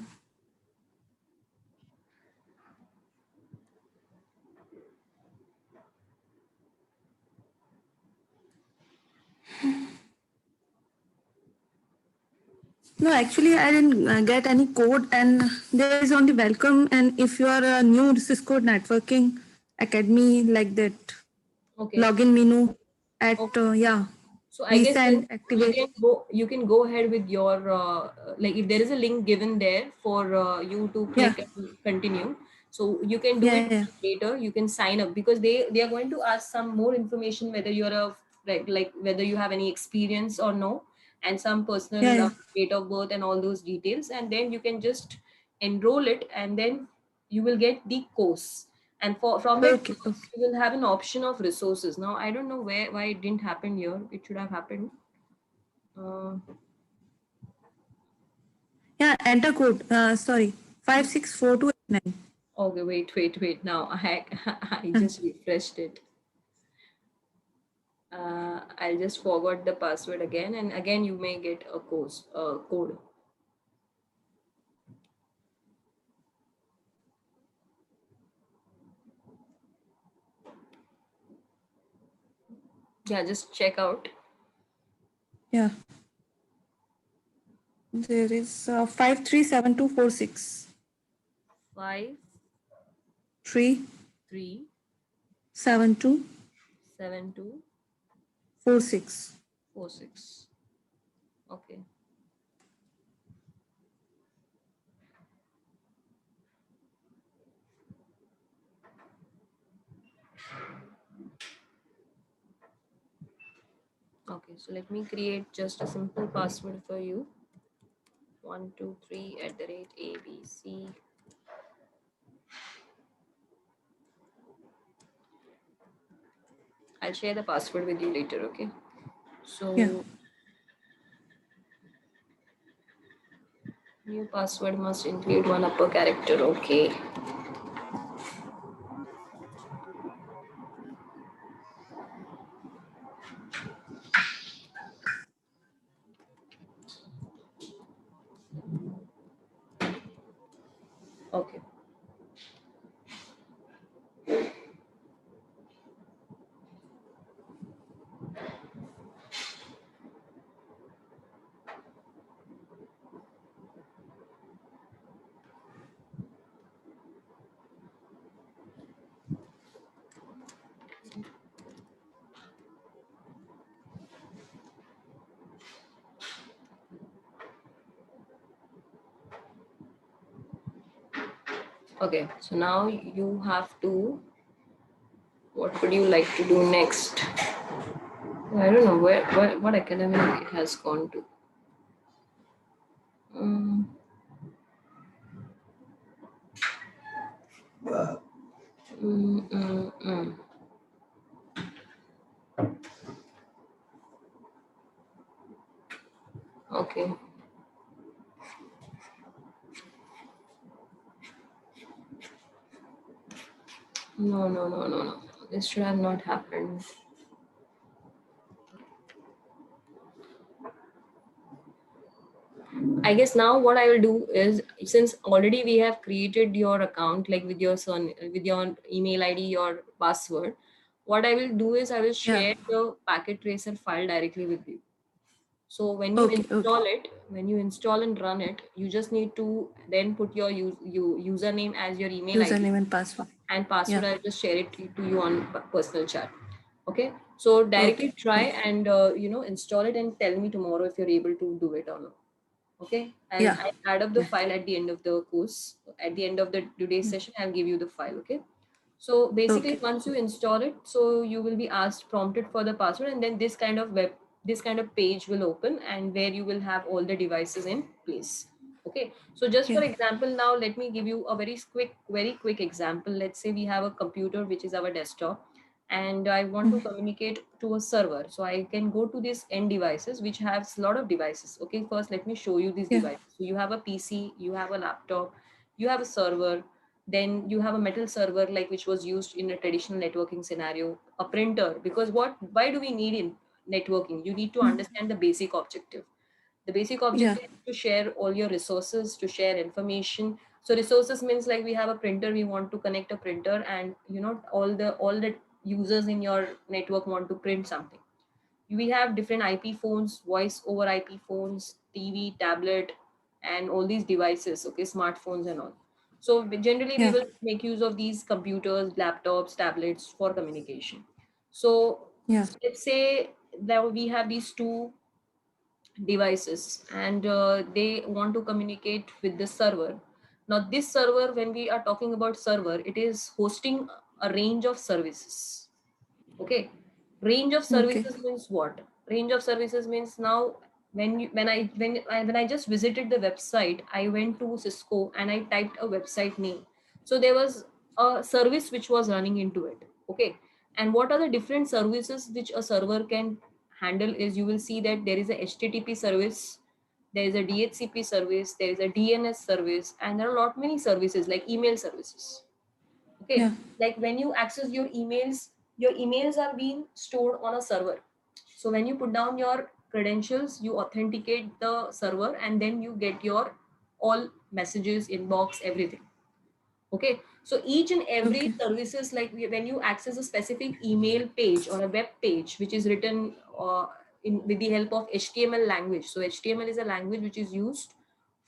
No, actually, I didn't get any code, and there is only welcome. And if you are a new Cisco Networking Academy, like that, Okay. login menu at Okay. yeah, So I guess then resend activate. you can go ahead with your like if there is a link given there for you to Yeah, click and continue. So you can do it yeah. later. You can sign up because they are going to ask some more information whether you're a like whether you have any experience or no, and some personal Yeah. date of birth and all those details, and then you can just enroll it, and then you will get the course, and from that Okay. you will have an option of resources. Now I don't know why it didn't happen here. It should have happened. uh, Yeah, enter code. Sorry, 564289. okay, wait now. I just refreshed it. I'll just forgot the password again, and again you may get a code. Yeah, just check out. Yeah, there is 537246. 5 3 3 7 2 7 2 4 6. 4 6. Okay. Okay, so let me create just a simple password for you. 123 @ ABC. I'll share the password with you later, okay? Yeah. So new password must include one upper character, okay. Okay. Okay, so now you have to, what would you like to do next? I don't know what academic it has gone to. Mm, mm, mm, mm. Okay. No, no, no, no, no. This should have not happened. I guess now what I will do is, since already we have created your account, like with your son, with your email ID, your password, what I will do is I will Yeah. share the packet tracer file directly with you. So when you Okay. Okay. install it, when you install and run it, you just need to then put your username as your email ID, Username and password. and password Yeah. I'll just share it to you on personal chat. Okay, so directly Okay. try Okay. and install it and tell me tomorrow if you're able to do it or not. Okay, and Yeah. I add up the Yeah. file at the end of the course. At the end of the today's Yeah. session, I'll give you the file. Okay, so basically Okay. once you install it, so you will be asked, prompted for the password, and then this kind of page will open, and where you will have all the devices in place. Okay, so just for Yeah. example, now let me give you a very quick example. Let's say we have a computer which is our desktop, and I want to communicate to a server. So I can go to these end devices which has a lot of devices. Okay, first let me show you these Yeah. devices. So you have a PC, you have a laptop, you have a server, then you have a metal server, like which was used in a traditional networking scenario, a printer. Because why do we need in networking? You need to understand the basic objective. The basic Yeah. objective is to share all your resources, to share information. So resources means like we have a printer, we want to connect a printer, and all the users in your network want to print something. We have different IP phones, voice over IP phones, TV, tablet, and all these devices, okay, smartphones and all. So generally we Yeah. will make use of these computers, laptops, tablets for communication. So Yeah. let's say that we have these two devices, and they want to communicate with the server. Now this server, when we are talking about server, it is hosting a range of services. Okay, range of Okay. services means what? Range of services means, now when I just visited the website, I went to Cisco and I typed a website name. So there was a service which was running into it. Okay, and what are the different services which a server can handle is, you will see that there is a HTTP service, there is a DHCP service, there is a DNS service, and there are a lot many services like email services. Okay, Yeah. like when you access your emails are being stored on a server. So when you put down your credentials, you authenticate the server, and then you get your all messages, inbox, everything. Okay, so each and every Okay. services, like when you access a specific email page or a web page which is written in with the help of HTML language. So HTML is a language which is used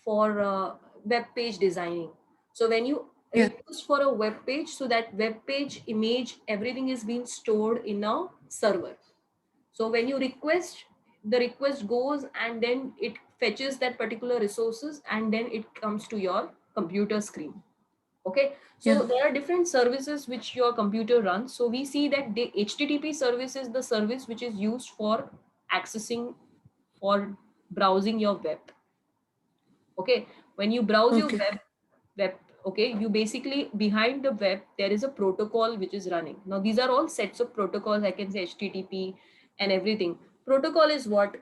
for web page designing. So when you request for a web page, so that web page image, everything is being stored in a server. So when you request, the request goes and then it fetches that particular resources and then it comes to your computer screen. Okay, so there are different services which your computer runs. So we see that the HTTP service is the service which is used for accessing or browsing your web. Okay, when you browse your Okay. web, okay, you basically, behind the web there is a protocol which is running. Now these are all sets of protocols, I can say HTTP and everything. Protocol is what?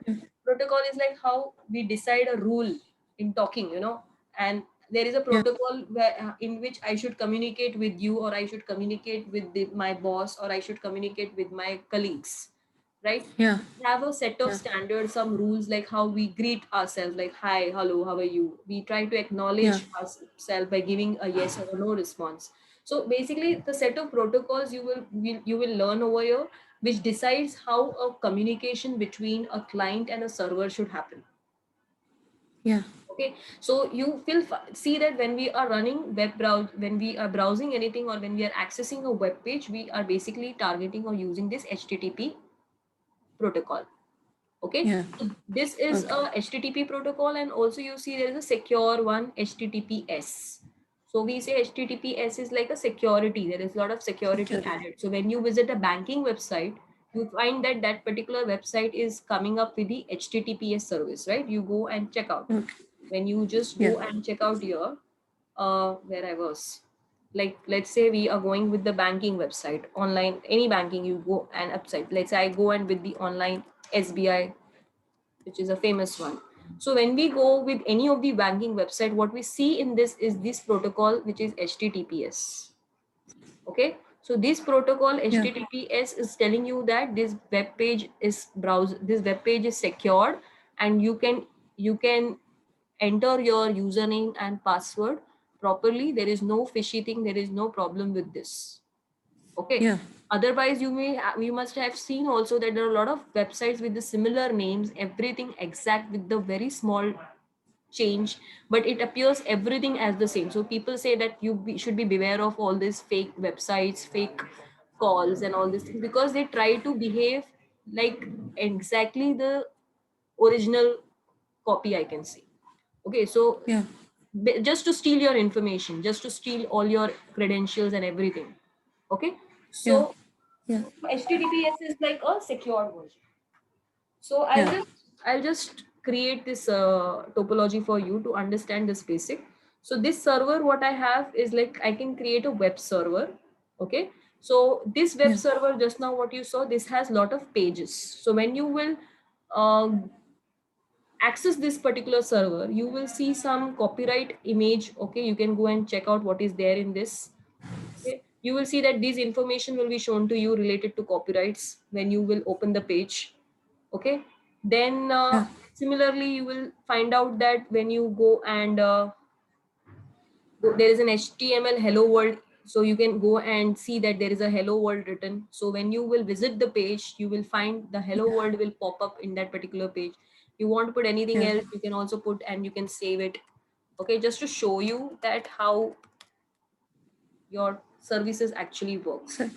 Protocol is like how we decide a rule in talking, you know. And there is a Yeah. protocol where, in which I should communicate with you, or I should communicate with my boss, or I should communicate with my colleagues, right? Yeah. We have a set of Yeah. standards, some rules, like how we greet ourselves, like hi, hello, how are you? We try to Yeah. acknowledge ourselves by giving a yes or a no response. So basically, the set of protocols you will learn over here, which decides how a communication between a client and a server should happen. Yeah. Okay, so you will see that when we are running web browse, when we are browsing anything, or when we are accessing a web page, we are basically targeting or using this HTTP protocol. Okay, Yeah. so this is Okay. a HTTP protocol, and also you see there is a secure one, HTTPS. So we say HTTPS is like a security. There is a lot of security Security. added. So when you visit a banking website, you find that that particular website is coming up with the HTTPS service, right? You go and check out. Okay. When you just Yeah. go and check out here, where I was, like, let's say we are going with the banking website, online, any banking, you go and website. Let's say I go and with the online SBI, which is a famous one. So when we go with any of the banking website, what we see in this is this protocol, which is HTTPS. Okay, so this protocol Yeah. HTTPS is telling you that this web page is this web page is secured, and you can enter your username and password properly. There is no fishy thing, there is no problem with this. Okay, Yeah. otherwise you must have seen also that there are a lot of websites with the similar names, everything exact with the very small change, but it appears everything as the same. So people say that should be beware of all these fake websites, fake calls and all these things, because they try to behave like exactly the original copy, I can say. Okay, so Yeah. just to steal your information, just to steal all your credentials and everything. Okay, Yeah. so Yeah. HTTPS is like a secure version. So Yeah. I'll just create this topology for you to understand this basic. So this server, what I have is like I can create a web server. Okay. So this web Yeah. server, just now what you saw, this has lot of pages. So when you will uh, access this particular server, you will see some copyright image. Okay, you can go and check out what is there in this. Okay, you will see that these information will be shown to you related to copyrights when you will open the page. Okay, then Yeah. similarly you will find out that when you go and there is an HTML hello world, so you can go and see that there is a hello world written. So when you will visit the page, you will find the hello world will pop up in that particular page. You want to put anything Yeah. else, you can also put, and you can save it. Okay, just to show you that how your services actually work. So,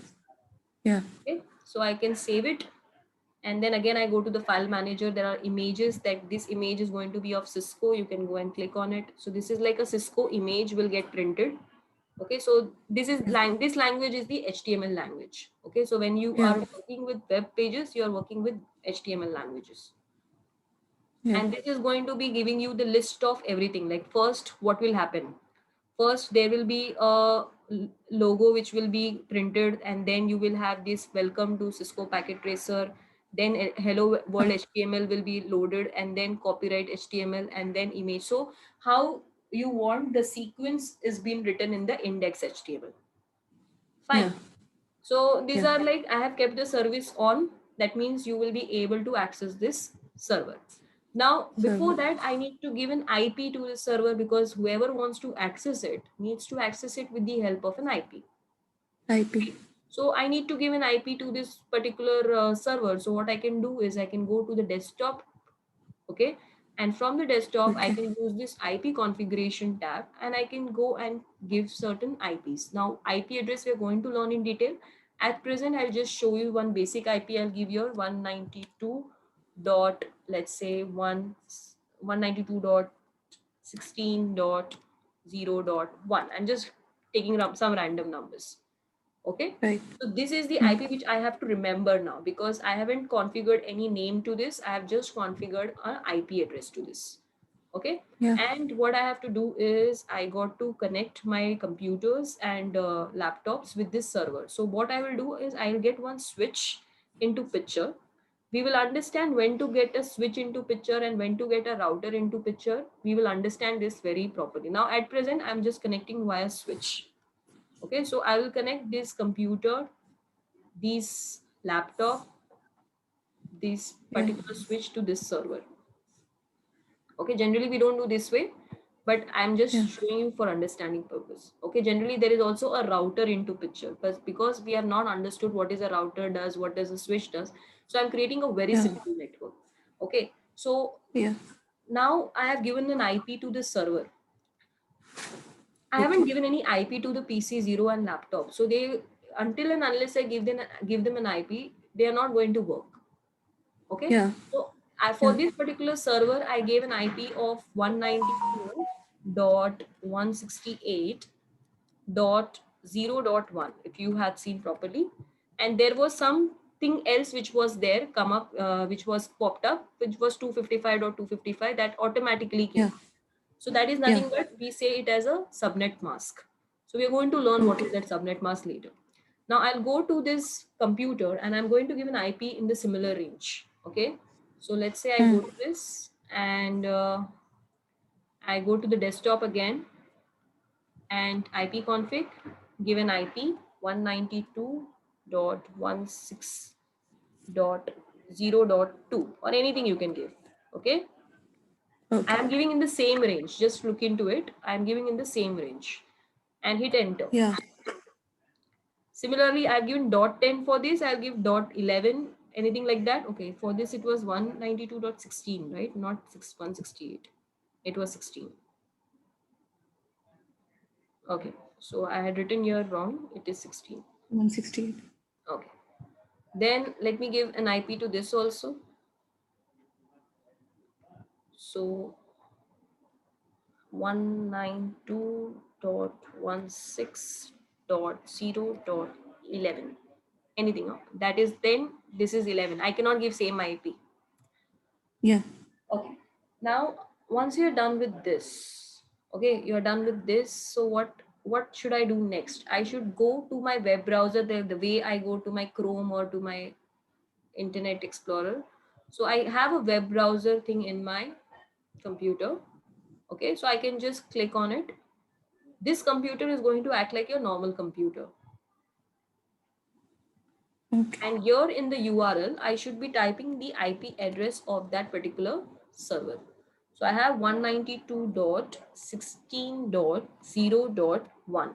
yeah. Okay, so I can save it, and then again I go to the file manager. There are images, that this image is going to be of Cisco. You can go and click on it. So this is like a Cisco image will get printed. Okay, so this is this language is the HTML language. Okay, so when you Yeah. are working with web pages, you are working with HTML languages, Yeah. and this is going to be giving you the list of everything. Like first, what will happen? First there will be a logo which will be printed, and then you will have this welcome to Cisco Packet Tracer. Then hello world HTML will be loaded, and then copyright HTML, and then image. So how you want the sequence is being written in the index HTML. Yeah. Fine. So these Yeah. are like, I have kept the service on. That means you will be able to access this server. Now, So, before that, I need to give an IP to the server, because whoever wants to access it needs to access it with the help of an IP. IP. So I need to give an IP to this particular server. So what I can do is I can go to the desktop. Okay. And from the desktop, I Okay. can use this IP configuration tab and I can go and give certain IPs. Now, IP address we are going to learn in detail. At present, I'll just show you one basic IP. I'll give you 192 dot, let's say 192.16.0.1. I'm just taking some random numbers. Okay. Right. So this is the Hmm. IP which I have to remember now because I haven't configured any name to this. I have just configured an IP address to this. Okay. Yeah. And what I have to do is I got to connect my computers and laptops with this server. So what I will do is I'll get one switch into picture. We will understand when to get a switch into picture and when to get a router into picture. We will understand this very properly. Now at present, I'm just connecting via switch. Okay, so I will connect this computer, this laptop, this Yeah. particular switch to this server. Okay, generally we don't do this way, but I'm just Yeah. showing you for understanding purpose. Okay, generally there is also a router into picture, but because we have not understood what is a router does, what does a switch does, so I'm creating a very Yeah. simple network. Okay, so Yeah. now I have given an IP to this server. I haven't Okay. given any IP to the PC Zero and laptop. So they, until and unless I give them an IP, they are not going to work. Okay. Yeah. So for Yeah. this particular server, I gave an IP of 192.168.0.1 if you had seen properly. And there was something else which was there come up, which was popped up, which was 255.255 that automatically Yeah. came. So that is Yeah. nothing but we say it as a subnet mask. So we are going to learn what Okay. is that subnet mask later. Now I'll go to this computer and I'm going to give an IP in the similar range. Okay. So let's say I Hmm. go to this and I go to the desktop again and IP config, give an IP 192.16.0.2 or anything you can give. Okay. I Okay. am giving in the same range. Just look into it. I am giving in the same range and hit enter. Yeah. Similarly, I've given dot 10 for this. I'll give dot 11, anything like that. Okay, for this it was 192.16, right? Not 168. It was 16. Okay, so I had written here wrong. It is 16. 168. Okay. Then let me give an IP to this also. So 192.16.0.11. Anything that is 10, this is 11. I cannot give same IP. Yeah. Okay. Now, once you're done with this, okay, you're done with this. So what should I do next? I should go to my web browser the way I go to my Chrome or to my Internet Explorer. So I have a web browser thing in my computer. Okay, so I can just click on it. This computer is going to act like your normal computer. Okay. And here in the URL, I should be typing the IP address of that particular server. So I have 192.16.0.1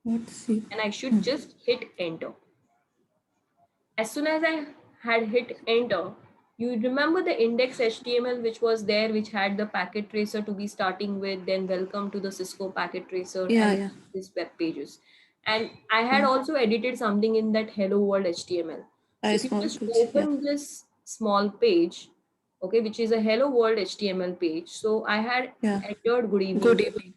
Let's see. and I should just hit enter. As soon as I had hit enter, you remember the index HTML which was there, which had the packet tracer to be starting with, then welcome to the Cisco packet tracer Yeah. and Yeah. these web pages. And I had Yeah. also edited something in that hello world HTML. So I if you small just page. Yeah. open this small page, okay, which is a hello world HTML page. So I had Yeah. entered good evening Good there. evening.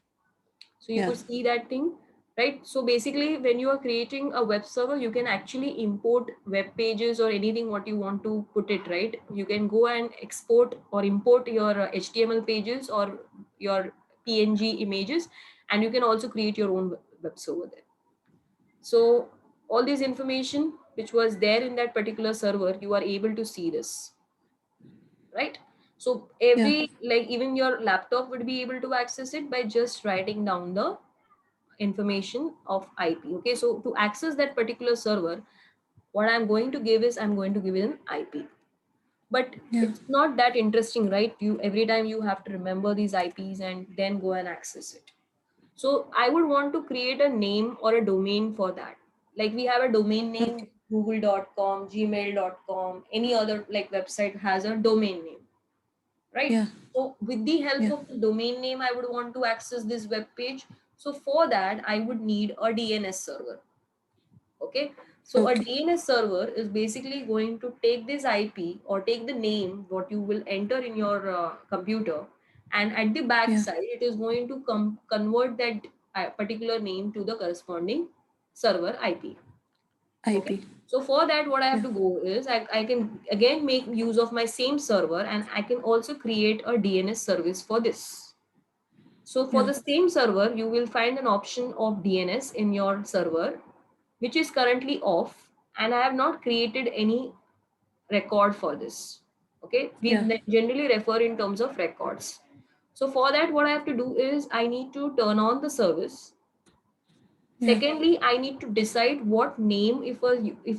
So you Yeah. could see that thing, right? So basically when you are creating a web server, you can actually import web pages or anything what you want to put it, right? You can go and export or import your HTML pages or your PNG images, and you can also create your own web server there. So all this information which was there in that particular server, you are able to see this, right? So Yeah. every, like even your laptop would be able to access it by just writing down the information of IP. Okay, so to access that particular server, what I'm going to give is I'm going to give it an IP. But Yeah. it's not that interesting, right? You every time you have to remember these IPs and then go and access it. So I would want to create a name or a domain for that. Like we have a domain name, Okay. google.com, gmail.com, any other like website has a domain name. right? Yeah. So with the help Yeah. of the domain name, I would want to access this web page. So for that, I would need a DNS server. Okay. So a Okay. DNS server is basically going to take this IP or take the name, what you will enter in your computer. And at the back Yeah. side, it is going to convert that particular name to the corresponding server IP. Okay. IP. So for that, what I have Yeah. to go is I can again make use of my same server, and I can also create a DNS service for this. So for Yeah. the same server, you will find an option of DNS in your server, which is currently off, and I have not created any record for this. Okay. We Yeah. generally refer in terms of records. So for that, what I have to do is I need to turn on the service. Yeah. Secondly, I need to decide what name, if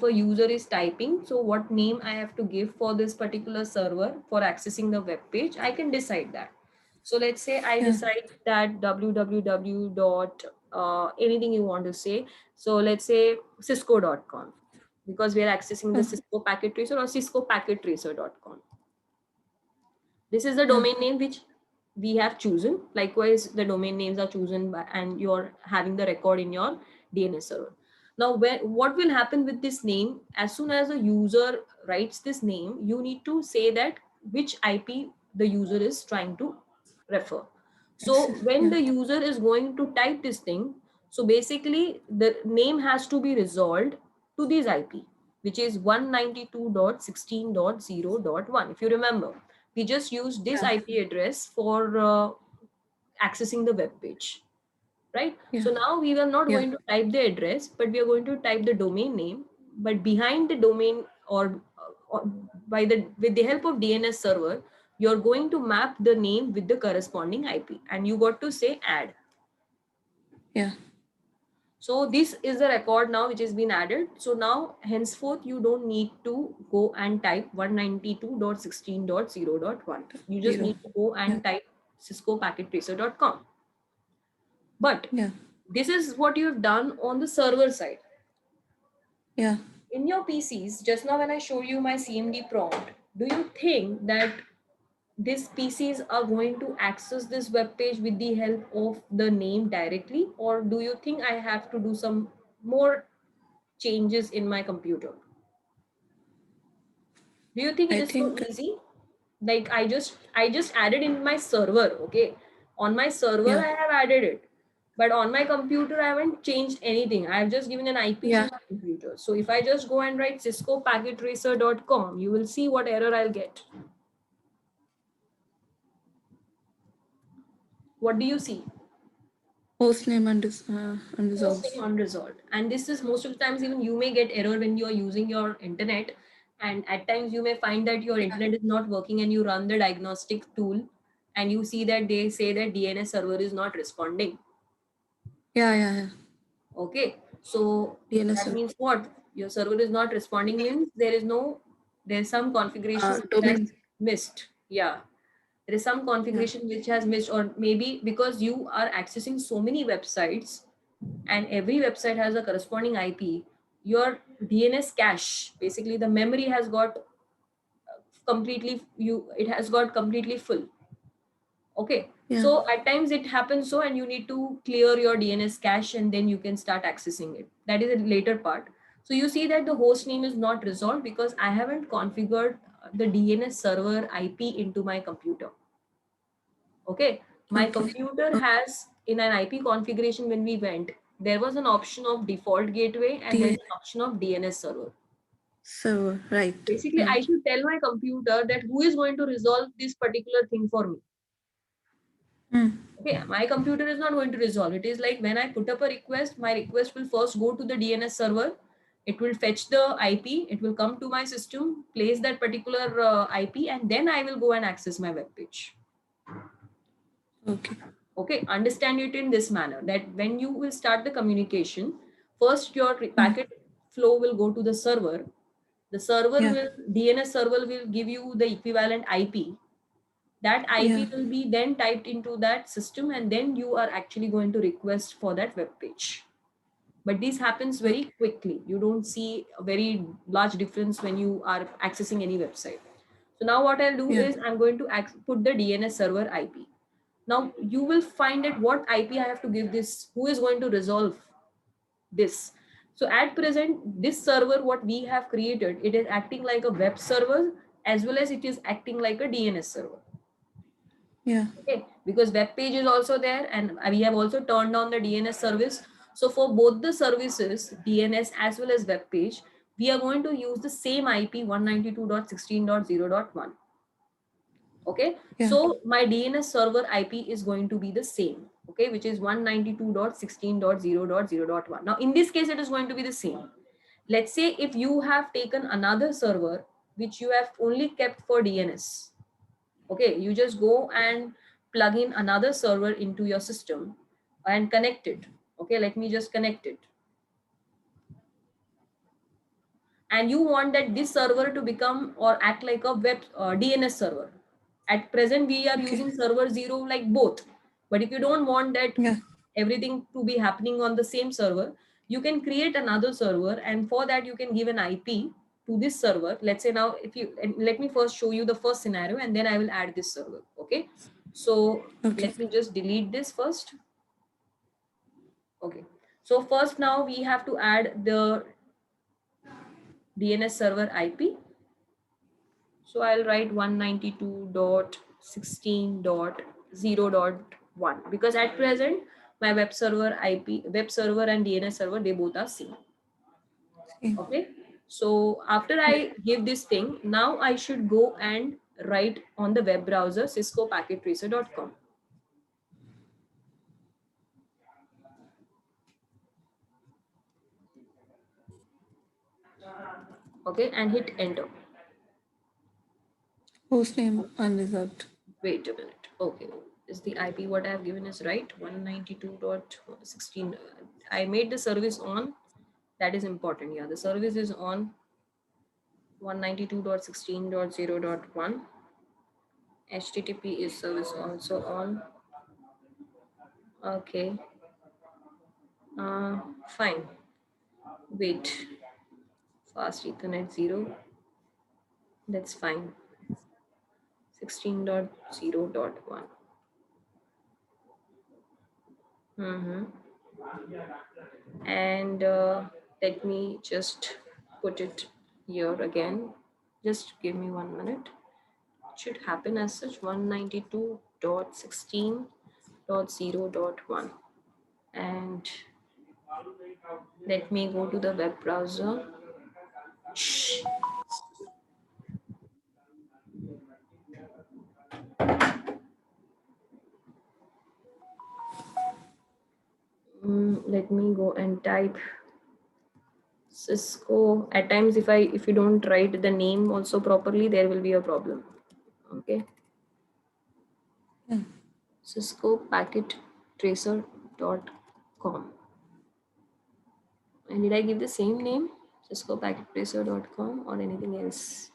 a user is typing, so what name I have to give for this particular server for accessing the web page. I can decide that. So let's say I Yeah. decide that www dot anything you want to say. So let's say cisco.com, because we are accessing the Oh, Cisco packet tracer, or cisco packet tracer.com. This is the yeah. domain name which we have chosen. Likewise, the domain names are chosen by, and you're having the record in your DNS server. Now, what will happen with this name? As soon as a user writes this name, you need to say that which IP the user is trying to refer. So Access. when Yeah. the user is going to type this thing, so basically the name has to be resolved to this IP, which is 192.16.0.1. If you remember, we just use this Yeah. IP address for accessing the web page, right? Yeah. So now we are not Yeah. going to type the address, but we are going to type the domain name. But behind the domain, or by the with the help of DNS server, you're going to map the name with the corresponding IP, and you got to say add. Yeah. So this is the record now which has been added. So now henceforth you don't need to go and type 192.16.0.1. You just Zero. need to go Yeah. and type cisco-packet-tracer.com. But Yeah. this is what you have done on the server side. Yeah. In your PCs, just now when I showed you my CMD prompt, do you think that these PCs are going to access this web page with the help of the name directly, or do you think I have to do some more changes in my computer? Do you think it I is so think. easy? Like I just added in my server, okay? On my server Yeah. I have added it. But on my computer I haven't changed anything. I have just given an IP to Yeah. my computer. So if I just go and write cisco-packet-tracer.com, you will see what error I'll get. What do you see? Host name Host unresolved. name unresolved. And this is most of the times, even you may get error when you are using your internet. And at times you may find that your Yeah. internet is not working, and you run the diagnostic tool and you see that they say that DNS server is not responding. Yeah. Yeah. Yeah. Okay. So DNS that server. means what? Your server is not responding means there's some configuration which has Domain. missed. Yeah. There is some Yeah. configuration which has missed, or maybe because you are accessing so many websites and every website has a corresponding IP, your DNS cache, basically the memory has got it has got completely full. Okay. Yeah. So at times it happens so, and you need to clear your DNS cache and then you can start accessing it. That is a later part. So you see that the host name is not resolved because I haven't configured the DNS server IP into my computer. Okay. My Okay. computer has, in an IP configuration, when we went, there was an option of default gateway and there's The an option of DNS server. server. Right. Basically, Right. I should tell my computer that who is going to resolve this particular thing for me. Hmm. Okay, my computer is not going to resolve. It is like when I put up a request, my request will first go to the DNS server. It will fetch the IP. It will come to my system, place that particular IP, and then I will go and access my web page. Okay. Okay, understand it in this manner that when you will start the communication, first your Hmm. packet flow will go to the server. The server Yeah. will, DNS server will give you the equivalent IP. That Yeah. IP will be then typed into that system, and then you are actually going to request for that web page. But this happens very quickly. You don't see a very large difference when you are accessing any website. So now what I'll do Yeah. is I'm going to put the DNS server IP. Now you will find that what IP I have to give this, who is going to resolve this. So at present, this server, what we have created, it is acting like a web server as well as it is acting like a DNS server. Yeah. Okay, because web page is also there and we have also turned on the DNS service. So for both the services, DNS as well as web page, we are going to use the same IP 192.16.0.1. Okay, Yeah. so my DNS server IP is going to be the same, okay, which is 192.16.0.0.1. Now in this case, it is going to be the same. Let's say if you have taken another server which you have only kept for DNS, okay, you just go and plug in another server into your system and connect it. Okay, let me just connect it. And you want that this server to become or act like a web DNS server. At present, we are Okay. using server 0 like both. But if you don't want that Yeah. everything to be happening on the same server, you can create another server, and for that you can give an IP to this server. Let's say now, if you, and let me first show you the first scenario and then I will add this server. Okay. So Okay. let me just delete this first. Okay. So first now we have to add the DNS server IP. So I'll write 192.16.0.1 because at present my web server IP, web server and DNS server, they both are same. Okay. Okay. So after I give this thing, now I should go and write on the web browser ciscopackettracer.com. Okay, and hit enter. Host name unreserved. Wait a minute. Okay, is the IP what I have given is right? 192.16. I made the service on. That is important. Yeah, the service is on 192.16.0.1. HTTP is service also on. Okay. Fine. Wait. Fast Ethernet 0. That's fine. 16.0.1. And let me just put it here again. Just give me 1 minute. It should happen as such 192.16.0.1. And let me go to the web browser. Shh. Let me go and type Cisco. At times, if you don't write the name also properly, there will be a problem. Okay. Yeah. CiscoPacketTracer.com. And did I give the same name? CiscoPacketTracer.com or anything else?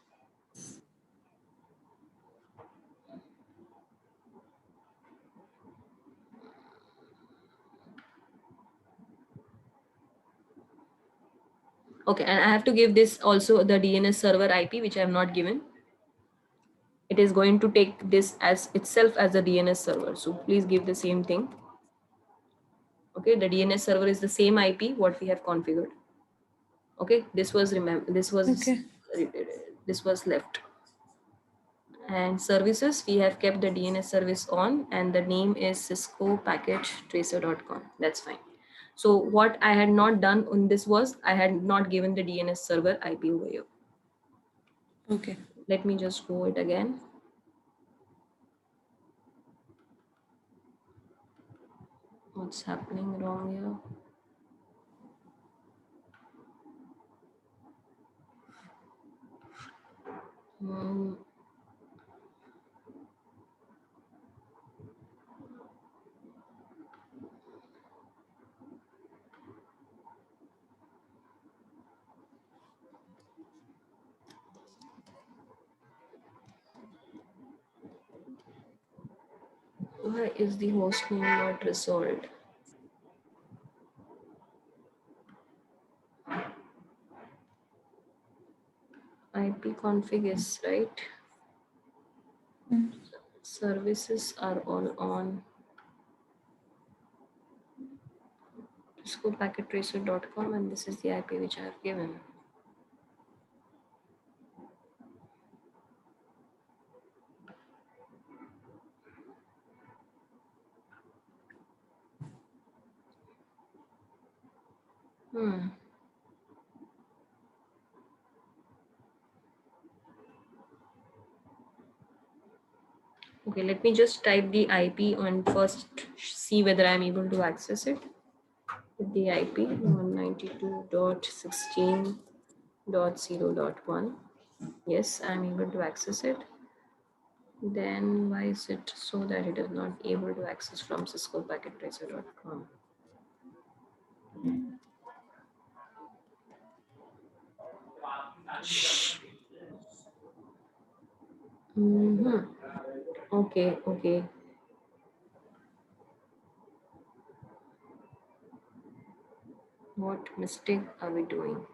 Okay, and I have to give this also the DNS server IP, which I have not given. It is going to take this as itself as a DNS server. So please give the same thing. Okay, the DNS server is the same IP what we have configured. Okay, this was Okay. this was left. And services, we have kept the DNS service on and the name is ciscopackettracer.com. That's fine. So what I had not done on this was I had not given the DNS server IP over here. Okay. Let me just go it again. What's happening wrong here? Why is the host name not resolved? IP config is right. Services are all on ciscopackettracer.com, and this is the IP which I have given. Okay, let me just type the IP and first see whether I'm able to access it. With the IP 192.16.0.1. Yes, I'm able to access it. Then why is it so that it is not able to access from ciscopackettracer.com? Okay, okay. What mistake are we doing?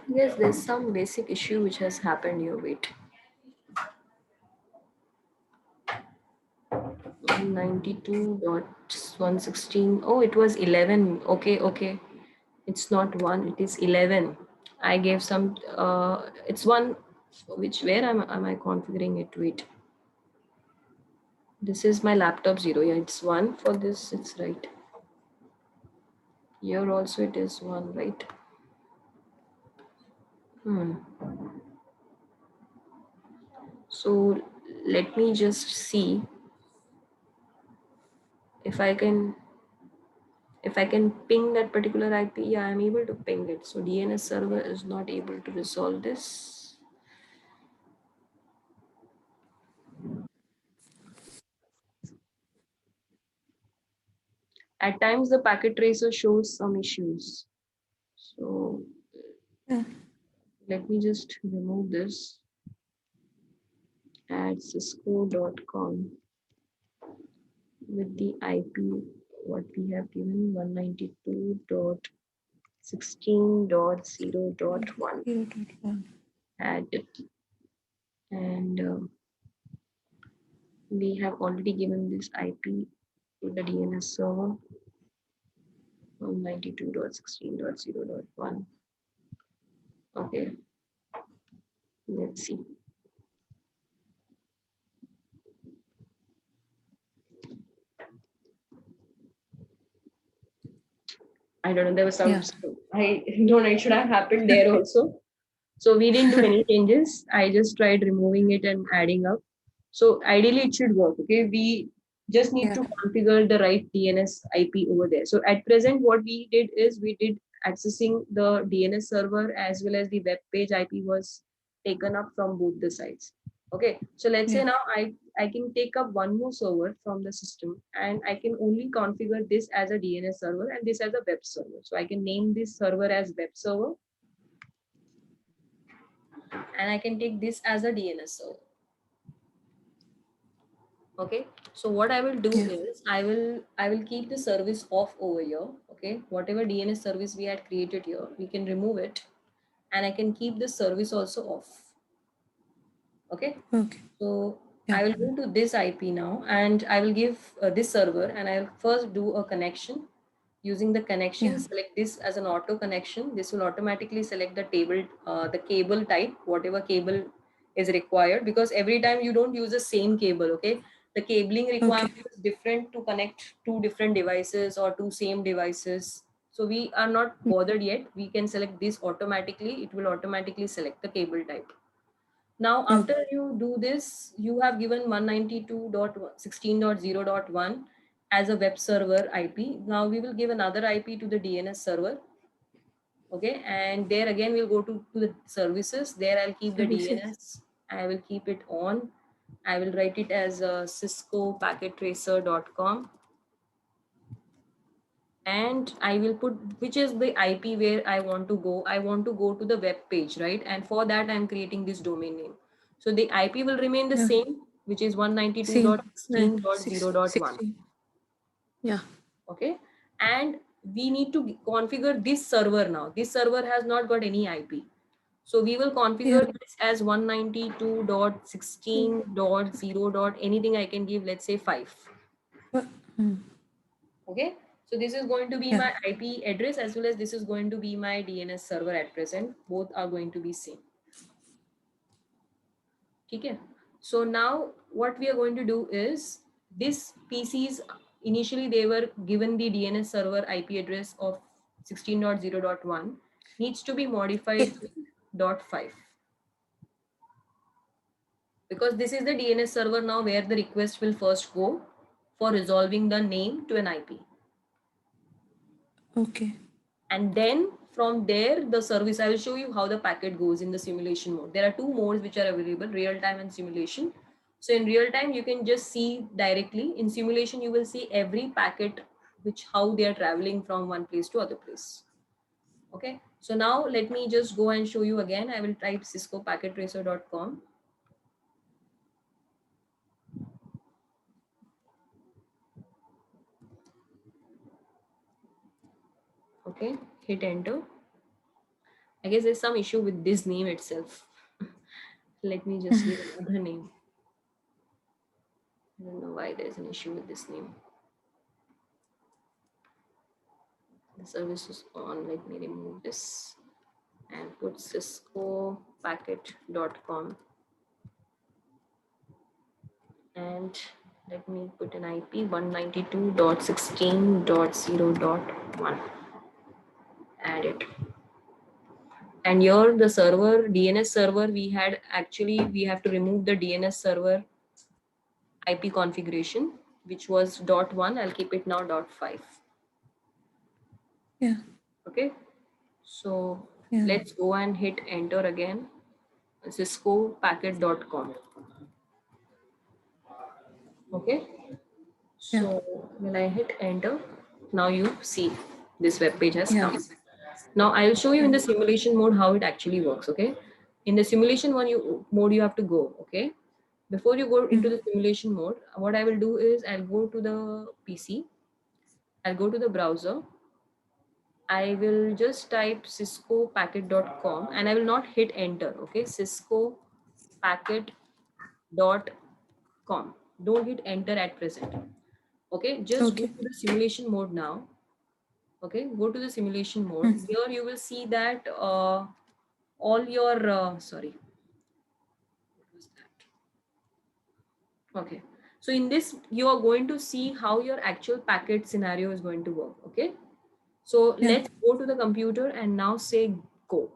Yes, there's some basic issue which has happened here. Wait. 92.116. Oh, it was 11. Okay, okay. It's not 1, it is 11. I gave some, it's 1, where am I configuring it? Wait. This is my laptop 0. Yeah, it's 1 for this. It's right. Here also it is 1, right? So let me just see if I can ping that particular IP. Yeah, I'm able to ping it. So DNS server is not able to resolve this. At times the packet tracer shows some issues. So let me just remove this. Add cisco.com with the IP what we have given 192.16.0.1. Add it, and we have already given this IP to the DNS server 192.16.0.1. Okay, let's see. I don't know, there was some, I don't know, it should have happened there also. So we didn't do any changes. I just tried removing it and adding up. So ideally it should work. Okay, we just need to configure the right DNS IP over there. So at present, what we did is we did accessing the DNS server as well as the web page IP was taken up from both the sides. Okay, so let's say now I can take up one more server from the system, and I can only configure this as a DNS server and this as a web server. So I can name this server as web server, and I can take this as a DNS server. Okay, so what I will do is I will keep the service off over here. Okay, whatever DNS service we had created here, we can remove it, and I can keep the service also off. Okay, so I will go to this IP now, and I will give this server, and I will first do a connection. Using the connection, select this as an auto connection. This will automatically select the table, the cable type, whatever cable is required, because every time you don't use the same cable. Okay, the cabling requirement is different to connect two different devices or two same devices. So we are not bothered yet. We can select this automatically. It will automatically select the cable type. Now, after you do this, you have given 192.16.0.1 as a web server IP. Now we will give another IP to the DNS server. Okay, and there again we'll go to the services. There I'll keep the DNS. I will keep it on. I will write it as ciscopackettracer.com. and I will put which is the IP where I want to go. I want to go to the web page, right? And for that, I'm creating this domain name. So the IP will remain the Yeah. same, which is Same. Right. 192.16.0.1. 16. Yeah. Okay. And we need to configure this server now. This server has not got any IP. So we will Yeah. configure this as 192.16.0. Anything I can give, let's say 5. But, hmm. Okay. So this is going to be Yeah. my IP address as well as this is going to be my DNS server at present. Both are going to be same. Okay. So now what we are going to do is this PCs initially they were given the DNS server IP address of 16.0.1 needs to be modified to .5 because this is the DNS server now where the request will first go for resolving the name to an IP. Okay. And then from there the service, I will show you how the packet goes in the simulation mode. There are two modes which are available, real time and simulation. So in real time you can just see directly. In simulation you will see every packet which how they are traveling from one place to other place. Okay, so now let me just go and show you again. I will type cisco-packettracer.com. Okay, hit enter. I guess there's some issue with this name itself. Let me just give another name. I don't know why there's an issue with this name. The service is on. Let me remove this and put cisco-packet.com. And let me put an IP 192.16.0.1. Add it. And here the server, DNS server, we have to remove the DNS server IP configuration, which was .1. I'll keep it now .5. Yeah. Okay. So Yeah. let's go and hit enter again. cisco-packet.com. Okay. Yeah. So when I hit enter, now you see this web page has Yeah. come. Now I will show you in the simulation mode how it actually works. Okay. In the simulation mode, you have to go. Okay. Before you go into the simulation mode, what I will do is I'll go to the PC. I'll go to the browser. I will just type cisco-packet.com and I will not hit enter. Okay. cisco-packet.com. Don't hit enter at present. Okay. Just go Okay. to the simulation mode now. Okay, go to the simulation mode. Here you will see that all your sorry, what was that? Okay, so in this you are going to see how your actual packet scenario is going to work. Okay, so Yeah. let's go to the computer and now say go.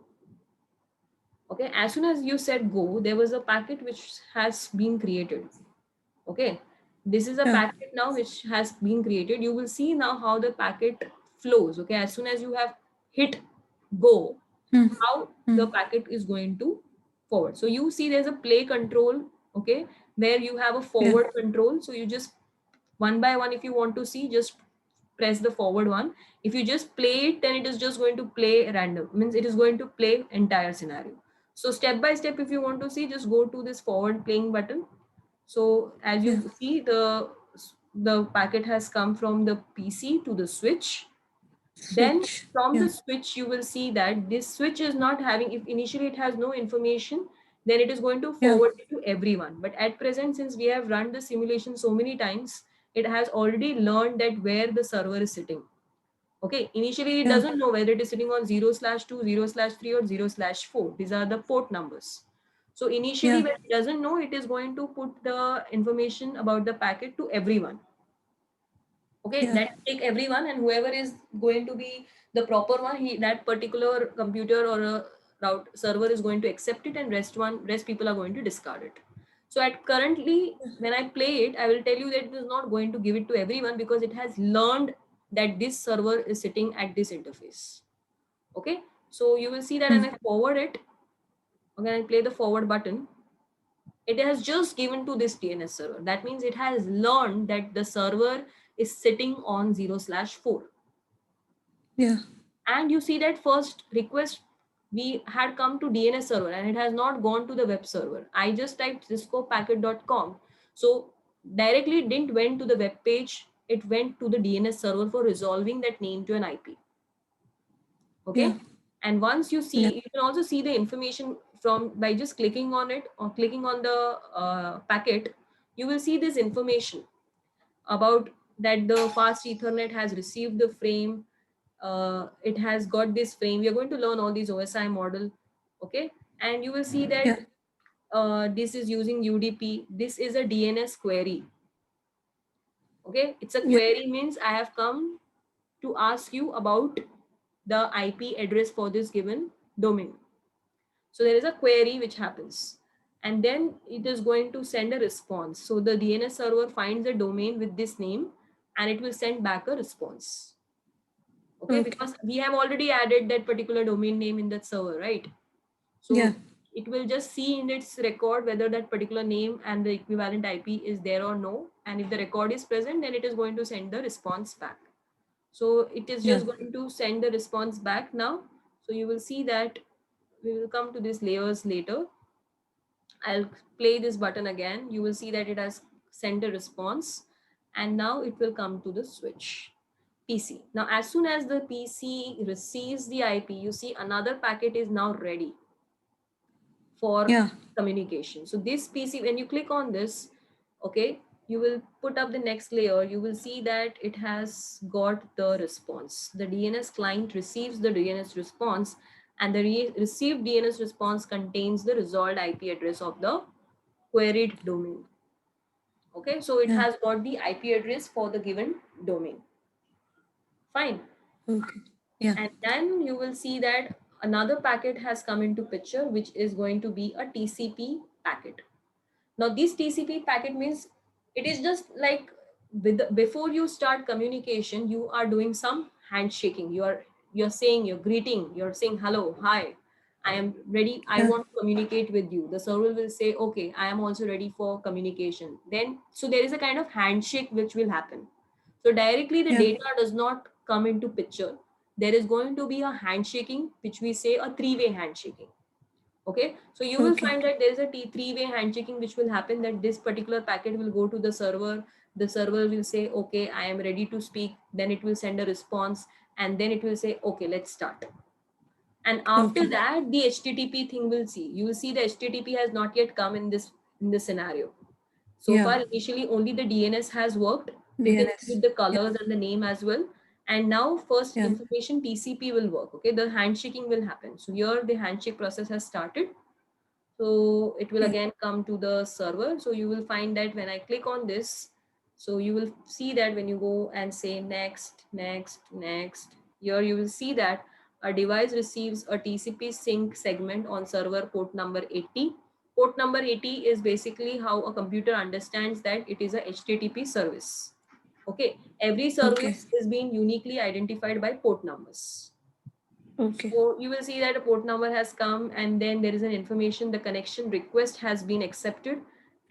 Okay, as soon as you said go, there was a packet which has been created. Okay, this is a Yeah. packet now which has been created. You will see now how the packet flows. Okay, as soon as you have hit go, how the packet is going to forward. So you see there's a play control, okay, where you have a Yeah. forward control. So you just one by one, if you want to see, just press the forward one. If you just play it, then it is just going to play random, means it is going to play entire scenario. So step by step, if you want to see, just go to this forward playing button. So as Yeah. you see, the packet has come from the PC to the switch. Then Switch. from Yeah. the switch, you will see that this switch is not having, if initially it has no information, then it is going to Yeah. forward it to everyone. But at present, since we have run the simulation so many times, it has already learned that where the server is sitting. Okay, initially it Yeah. doesn't know whether it is sitting on 0/2, 0/3, or 0/4. These are the port numbers. So initially Yeah. when it doesn't know, it is going to put the information about the packet to everyone. Okay, Yeah. that take everyone, and whoever is going to be the proper one, that particular computer or a route server is going to accept it, and rest people are going to discard it. So at currently when I play it, I will tell you that it is not going to give it to everyone because it has learned that this server is sitting at this interface. Okay, so you will see that when I forward it, when I play the forward button, it has just given to this DNS server. That means it has learned that the server is sitting on 0/4. Yeah. And you see that first request we had come to DNS server and it has not gone to the web server. I just typed ciscopacket.com. So directly it didn't went to the web page. It went to the DNS server for resolving that name to an IP. Yeah. Okay. And once you see, Yeah. you can also see the information from by just clicking on it or clicking on the packet, you will see this information about that the fast Ethernet has received the frame. It has got this frame. We are going to learn all these OSI model. Okay. And you will see Yeah. that this is using UDP. This is a DNS query. Okay. It's a Yeah. query means I have come to ask you about the IP address for this given domain. So there is a query which happens and then it is going to send a response. So the DNS server finds a domain with this name and it will send back a response. Okay, Okay. because we have already added that particular domain name in that server, right? Yeah. So it will just see in its record whether that particular name and the equivalent IP is there or no. And if the record is present, then it is going to send the response back. So it is Yeah. just going to send the response back now. So you will see that we will come to these layers later. I'll play this button again. You will see that it has sent a response and now it will come to the switch PC. Now, as soon as the PC receives the IP, you see another packet is now ready for Yeah. communication. So this PC, when you click on this, okay, you will put up the next layer. You will see that it has got the response. The DNS client receives the DNS response and the received DNS response contains the resolved IP address of the queried domain. Okay, so it Yeah. has got the IP address for the given domain. Fine. Okay. Yeah. And then you will see that another packet has come into picture, which is going to be a TCP packet. Now this TCP packet means it is just like before you start communication, you are doing some handshaking. You're saying, you're greeting, you're saying hello, hi, I am ready, I Yeah. want to communicate with you. The server will say, okay, I am also ready for communication. Then so there is a kind of handshake which will happen. So directly the Yeah. data does not come into picture. There is going to be a handshaking, which we say a three-way handshaking. Okay, so you will Okay. find that there is a three-way handshaking which will happen, that this particular packet will go to the server will say, okay, I am ready to speak, then it will send a response and then it will say, okay, let's start. And after Okay. that the HTTP thing will see, you will see the HTTP has not yet come in this scenario. So Yeah. far, initially only the DNS has worked. You can see DNS. with the Yeah. colors and the name as well. And now first Yeah. information TCP will work. Okay, the handshaking will happen. So here the handshake process has started. So it will Yeah. again come to the server. So you will find that when I click on this, so you will see that when you go and say next, next, next, here you will see that a device receives a TCP sync segment on server port number 80. Port number 80 is basically how a computer understands that it is a HTTP service. Okay, every Okay. service is being uniquely identified by port numbers. Okay. So you will see that a port number has come and then there is an information, the connection request has been accepted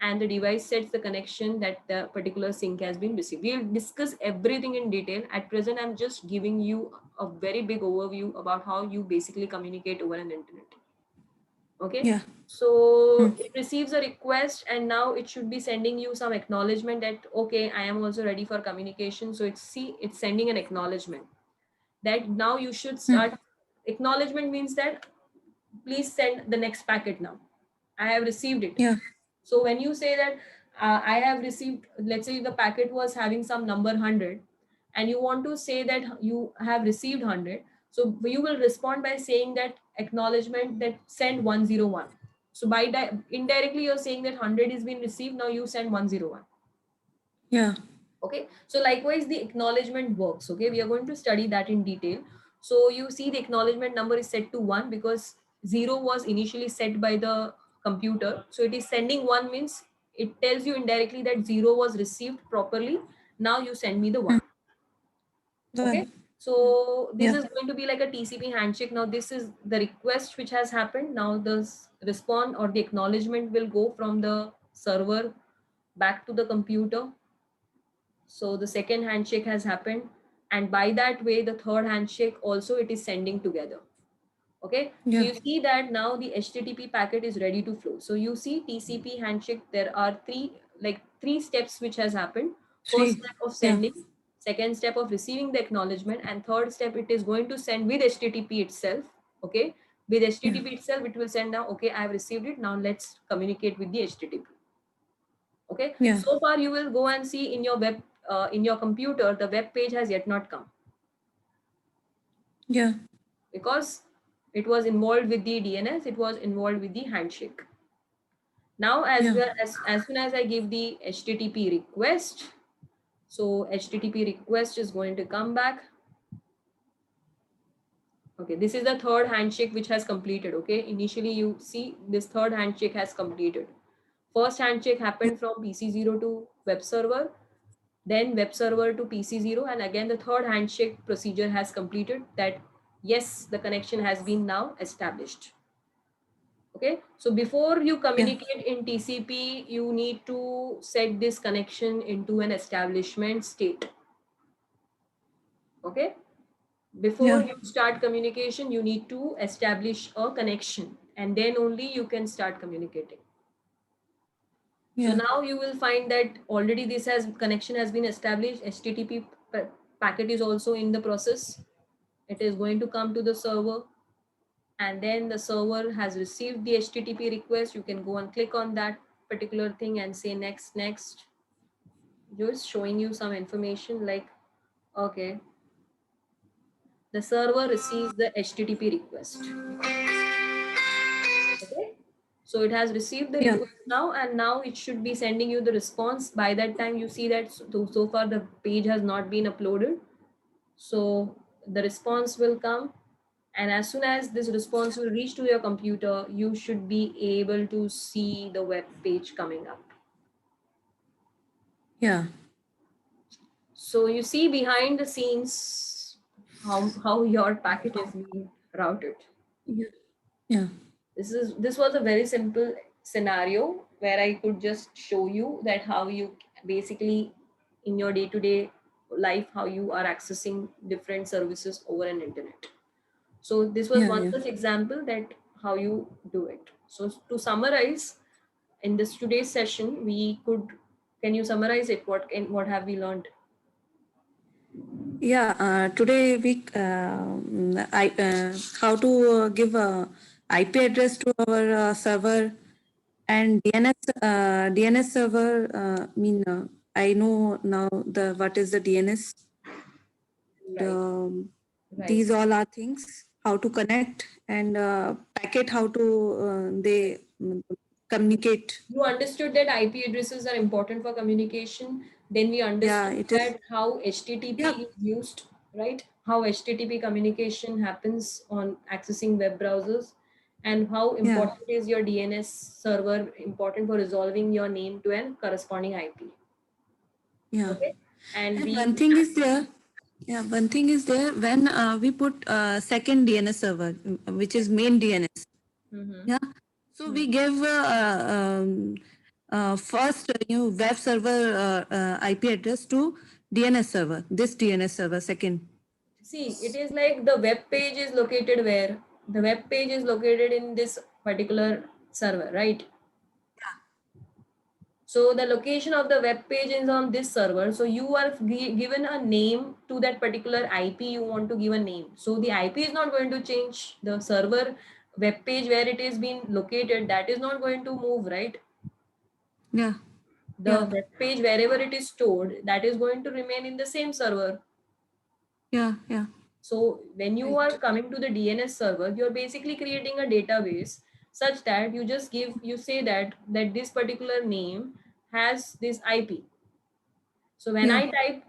and the device sets the connection that the particular sync has been received. We'll discuss everything in detail. At present, I'm just giving you a very big overview about how you basically communicate over an internet. Okay. Yeah. So Hmm. it receives a request and now it should be sending you some acknowledgement that, okay, I am also ready for communication. So it's sending an acknowledgement that now you should Hmm. start. Acknowledgement means that please send the next packet now, I have received it. Yeah. So when you say that I have received, let's say the packet was having some number 100 and you want to say that you have received 100, so you will respond by saying that acknowledgement that send 101. So by indirectly you're saying that 100 is being received, now you send 101. Yeah. Okay, so likewise the acknowledgement works. Okay, we are going to study that in detail. So you see the acknowledgement number is set to 1 because 0 was initially set by the computer, so it is sending 1 means it tells you indirectly that 0 was received properly, now you send me the 1. Hmm. Okay, One. so this Yeah. is going to be like a TCP handshake. Now this is the request which has happened. Now the respond or the acknowledgement will go from the server back to the computer. So the second handshake has happened. And by that way, the third handshake also it is sending together. Okay, so Yeah. you see that now the HTTP packet is ready to flow. So you see TCP handshake, there are three steps which has happened. First Three. step of Yeah. sending, second step of receiving the acknowledgement, and third step it is going to send with HTTP itself. Okay, with HTTP itself it will send now, okay, I have received it, now let's communicate with the HTTP. Okay, Yeah. so far you will go and see in your web in your computer the web page has yet not come, Yeah. because it was involved with the DNS, it was involved with the handshake. Now as Yeah. well as soon as I give the HTTP request, so HTTP request is going to come back. Okay, this is the third handshake which has completed. Okay, initially you see this third handshake has completed. First handshake happened from PC0 to web server, then web server to PC0, and again the third handshake procedure has completed, that yes, the connection has been now established. Okay, so before you Yeah. communicate in TCP, you need to set this connection into an establishment state. Okay, before Yeah. you start communication, you need to establish a connection, and then only you can start communicating. So Yeah. now you will find that already this has connection has been established. HTTP packet is also in the process. It is going to come to the server, and then the server has received the HTTP request. You can go and click on that particular thing and say next, next. Just showing you some information like, okay, the server receives the HTTP request. Okay, so it has received the Yeah. request now, and now it should be sending you the response. By that time, you see that so far the page has not been uploaded. So the response will come, and as soon as this response will reach to your computer, you should be able to see the web page coming up. Yeah. So you see behind the scenes how your packet is being routed. Yeah. Yeah. This was a very simple scenario where I could just show you that how you basically in your day-to-day life how you are accessing different services over an internet. So this was Yeah. one Yeah. such example that how you do it. So to summarize, in this today's session, we could, can you summarize it? What have we learned? Yeah, today we I how to give a IP address to our server and DNS server. I know now the what is the DNS. Right, right. These all are things how to connect and packet how to they communicate. You understood that IP addresses are important for communication. Then we Yeah, understood it is. that how HTTP Yeah, is used, right? How HTTP communication happens on accessing web browsers, and how yeah, important is your DNS server important for resolving your name to an corresponding IP. yeah. Okay, and And we one thing is there. Yeah, one thing is there when we put second DNS server, which is main DNS. Mhm. Yeah. So we give first web server IP address to DNS server. This DNS server second. See, it is like the web page is located where? The web page is located in this particular server, right? So the location of the web page is on this server. So you are given a name to that particular IP you want to give a name. So the IP is not going to change. The server web page where it is being located, that is not going to move, right? Yeah. The Yeah. web page wherever it is stored, that is going to remain in the same server. Yeah. Yeah. So when you are Right. coming to the DNS server, you're basically creating a database such that you just you say that this particular name has this IP. So when Yeah. I type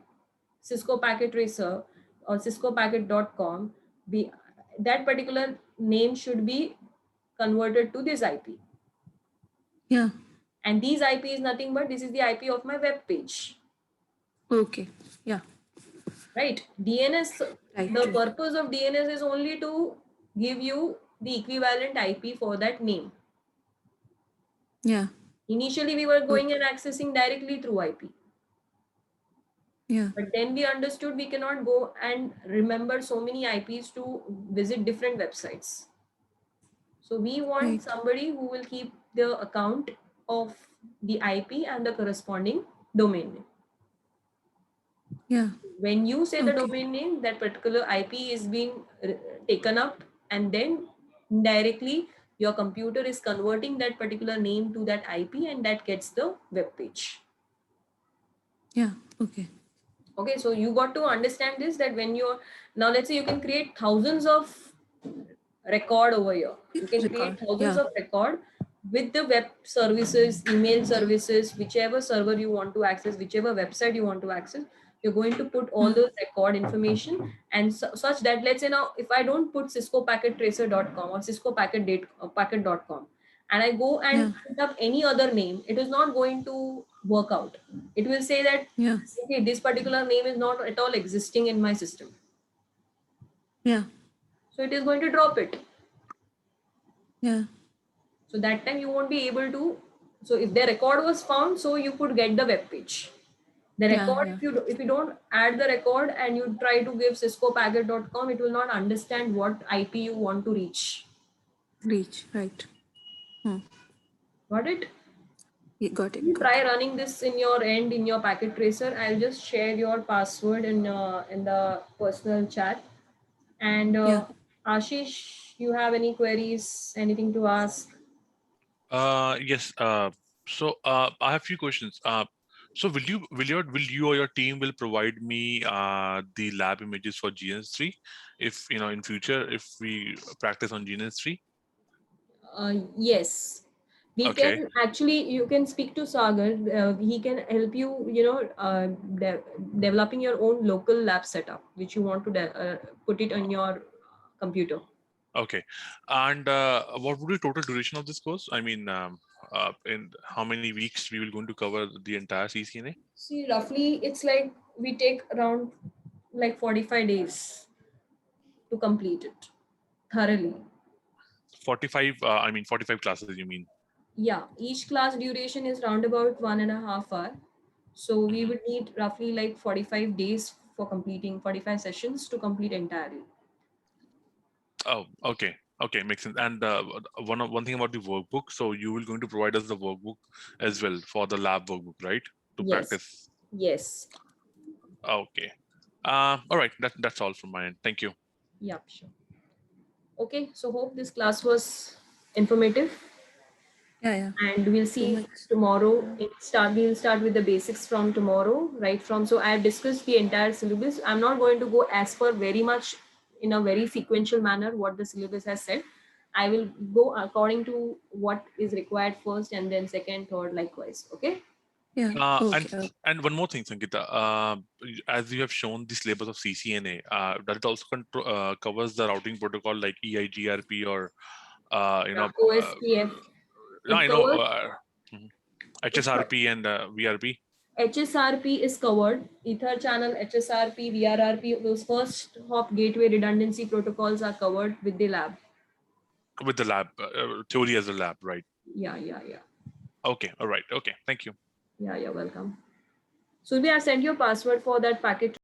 Cisco Packet Tracer or ciscopacket.com, be that particular name should be converted to this IP. Yeah. And these IP is nothing but this is the IP of my web page. Okay. Yeah. Right? DNS, Right. the Right. purpose of DNS is only to give you the equivalent IP for that name. Yeah. Initially, we were going Okay. and accessing directly through IP. Yeah. But then we understood we cannot go and remember so many IPs to visit different websites. So we want Right. somebody who will keep the account of the IP and the corresponding domain name. Yeah. When you say the Okay. domain name, that particular IP is being taken up, and then directly your computer is converting that particular name to that IP, and that gets the web page. Yeah. Okay. Okay, so you got to understand this, that when you're now, let's say you can create thousands of record over here. You can create Record. thousands Yeah. of record with the web services, email services, whichever server you want to access, whichever website you want to access. You're going to put all those record information, and such that, let's say now, if I don't put ciscopackettracer.com or ciscopacket.com, and I go Yeah. and put up any other name, it is not going to work out. It will say that, Yeah. okay, this particular name is not at all existing in my system. Yeah. So it is going to drop it. Yeah. So that time you won't be able to. So if the record was found, so you could get the web page. The Yeah. record, Yeah. if you don't add the record and you try to give ciscopacket.com, it will not understand what IP you want to reach. Reach. Right. Got it? Got it. You Got try it. running this in your end in your packet tracer. I'll just share your password in the personal chat. And Yeah. Ashish, you have any queries, anything to ask? Yes. I have few questions. So will you or your team will provide me the lab images for GNS3 if in future if we practice on GNS3? Yes, we Okay. can actually, you can speak to Sagar. He can help you, developing your own local lab setup, which you want to put it on your computer. Okay. And what would be total duration of this course? I mean, in how many weeks we will going to cover the entire CCNA? See, roughly, it's like we take around like 45 days to complete it thoroughly. 45. I mean, 45 classes. You mean? Yeah, each class duration is round about 1.5 hours. So we Mhm. would need roughly like 45 days for completing 45 sessions to complete entirely. Oh, okay. Okay, makes sense. And one thing about the workbook. So you will going to provide us the workbook as well for the lab workbook, right? To Yes, practice. yes. Okay. All right. That's all from my end. Thank you. Yeah, sure. Okay, so hope this class was informative, Yeah. Yeah. and we'll Too see much. tomorrow. We'll start with the basics from tomorrow, right? So I have discussed the entire syllabus. I'm not going to go as per very much in a very sequential manner what the syllabus has said. I will go according to what is required first, and then second, third, likewise. Okay. Yeah. Uh, and Okay. Okay. and one more thing, Sangeeta. As you have shown the syllabus of CCNA, that it also covers the routing protocol like EIGRP or you Yeah, know, OSPF. It I know covers mhm, it. HSRP and VRP. HSRP is covered. Ether channel, HSRP, VRRP, those first hop gateway redundancy protocols are covered with the lab. With the lab theory as a lab, right? Yeah, yeah, yeah. Okay, all right. Okay, thank you. Yeah, you're welcome. Surbi, I sent you a password for that packet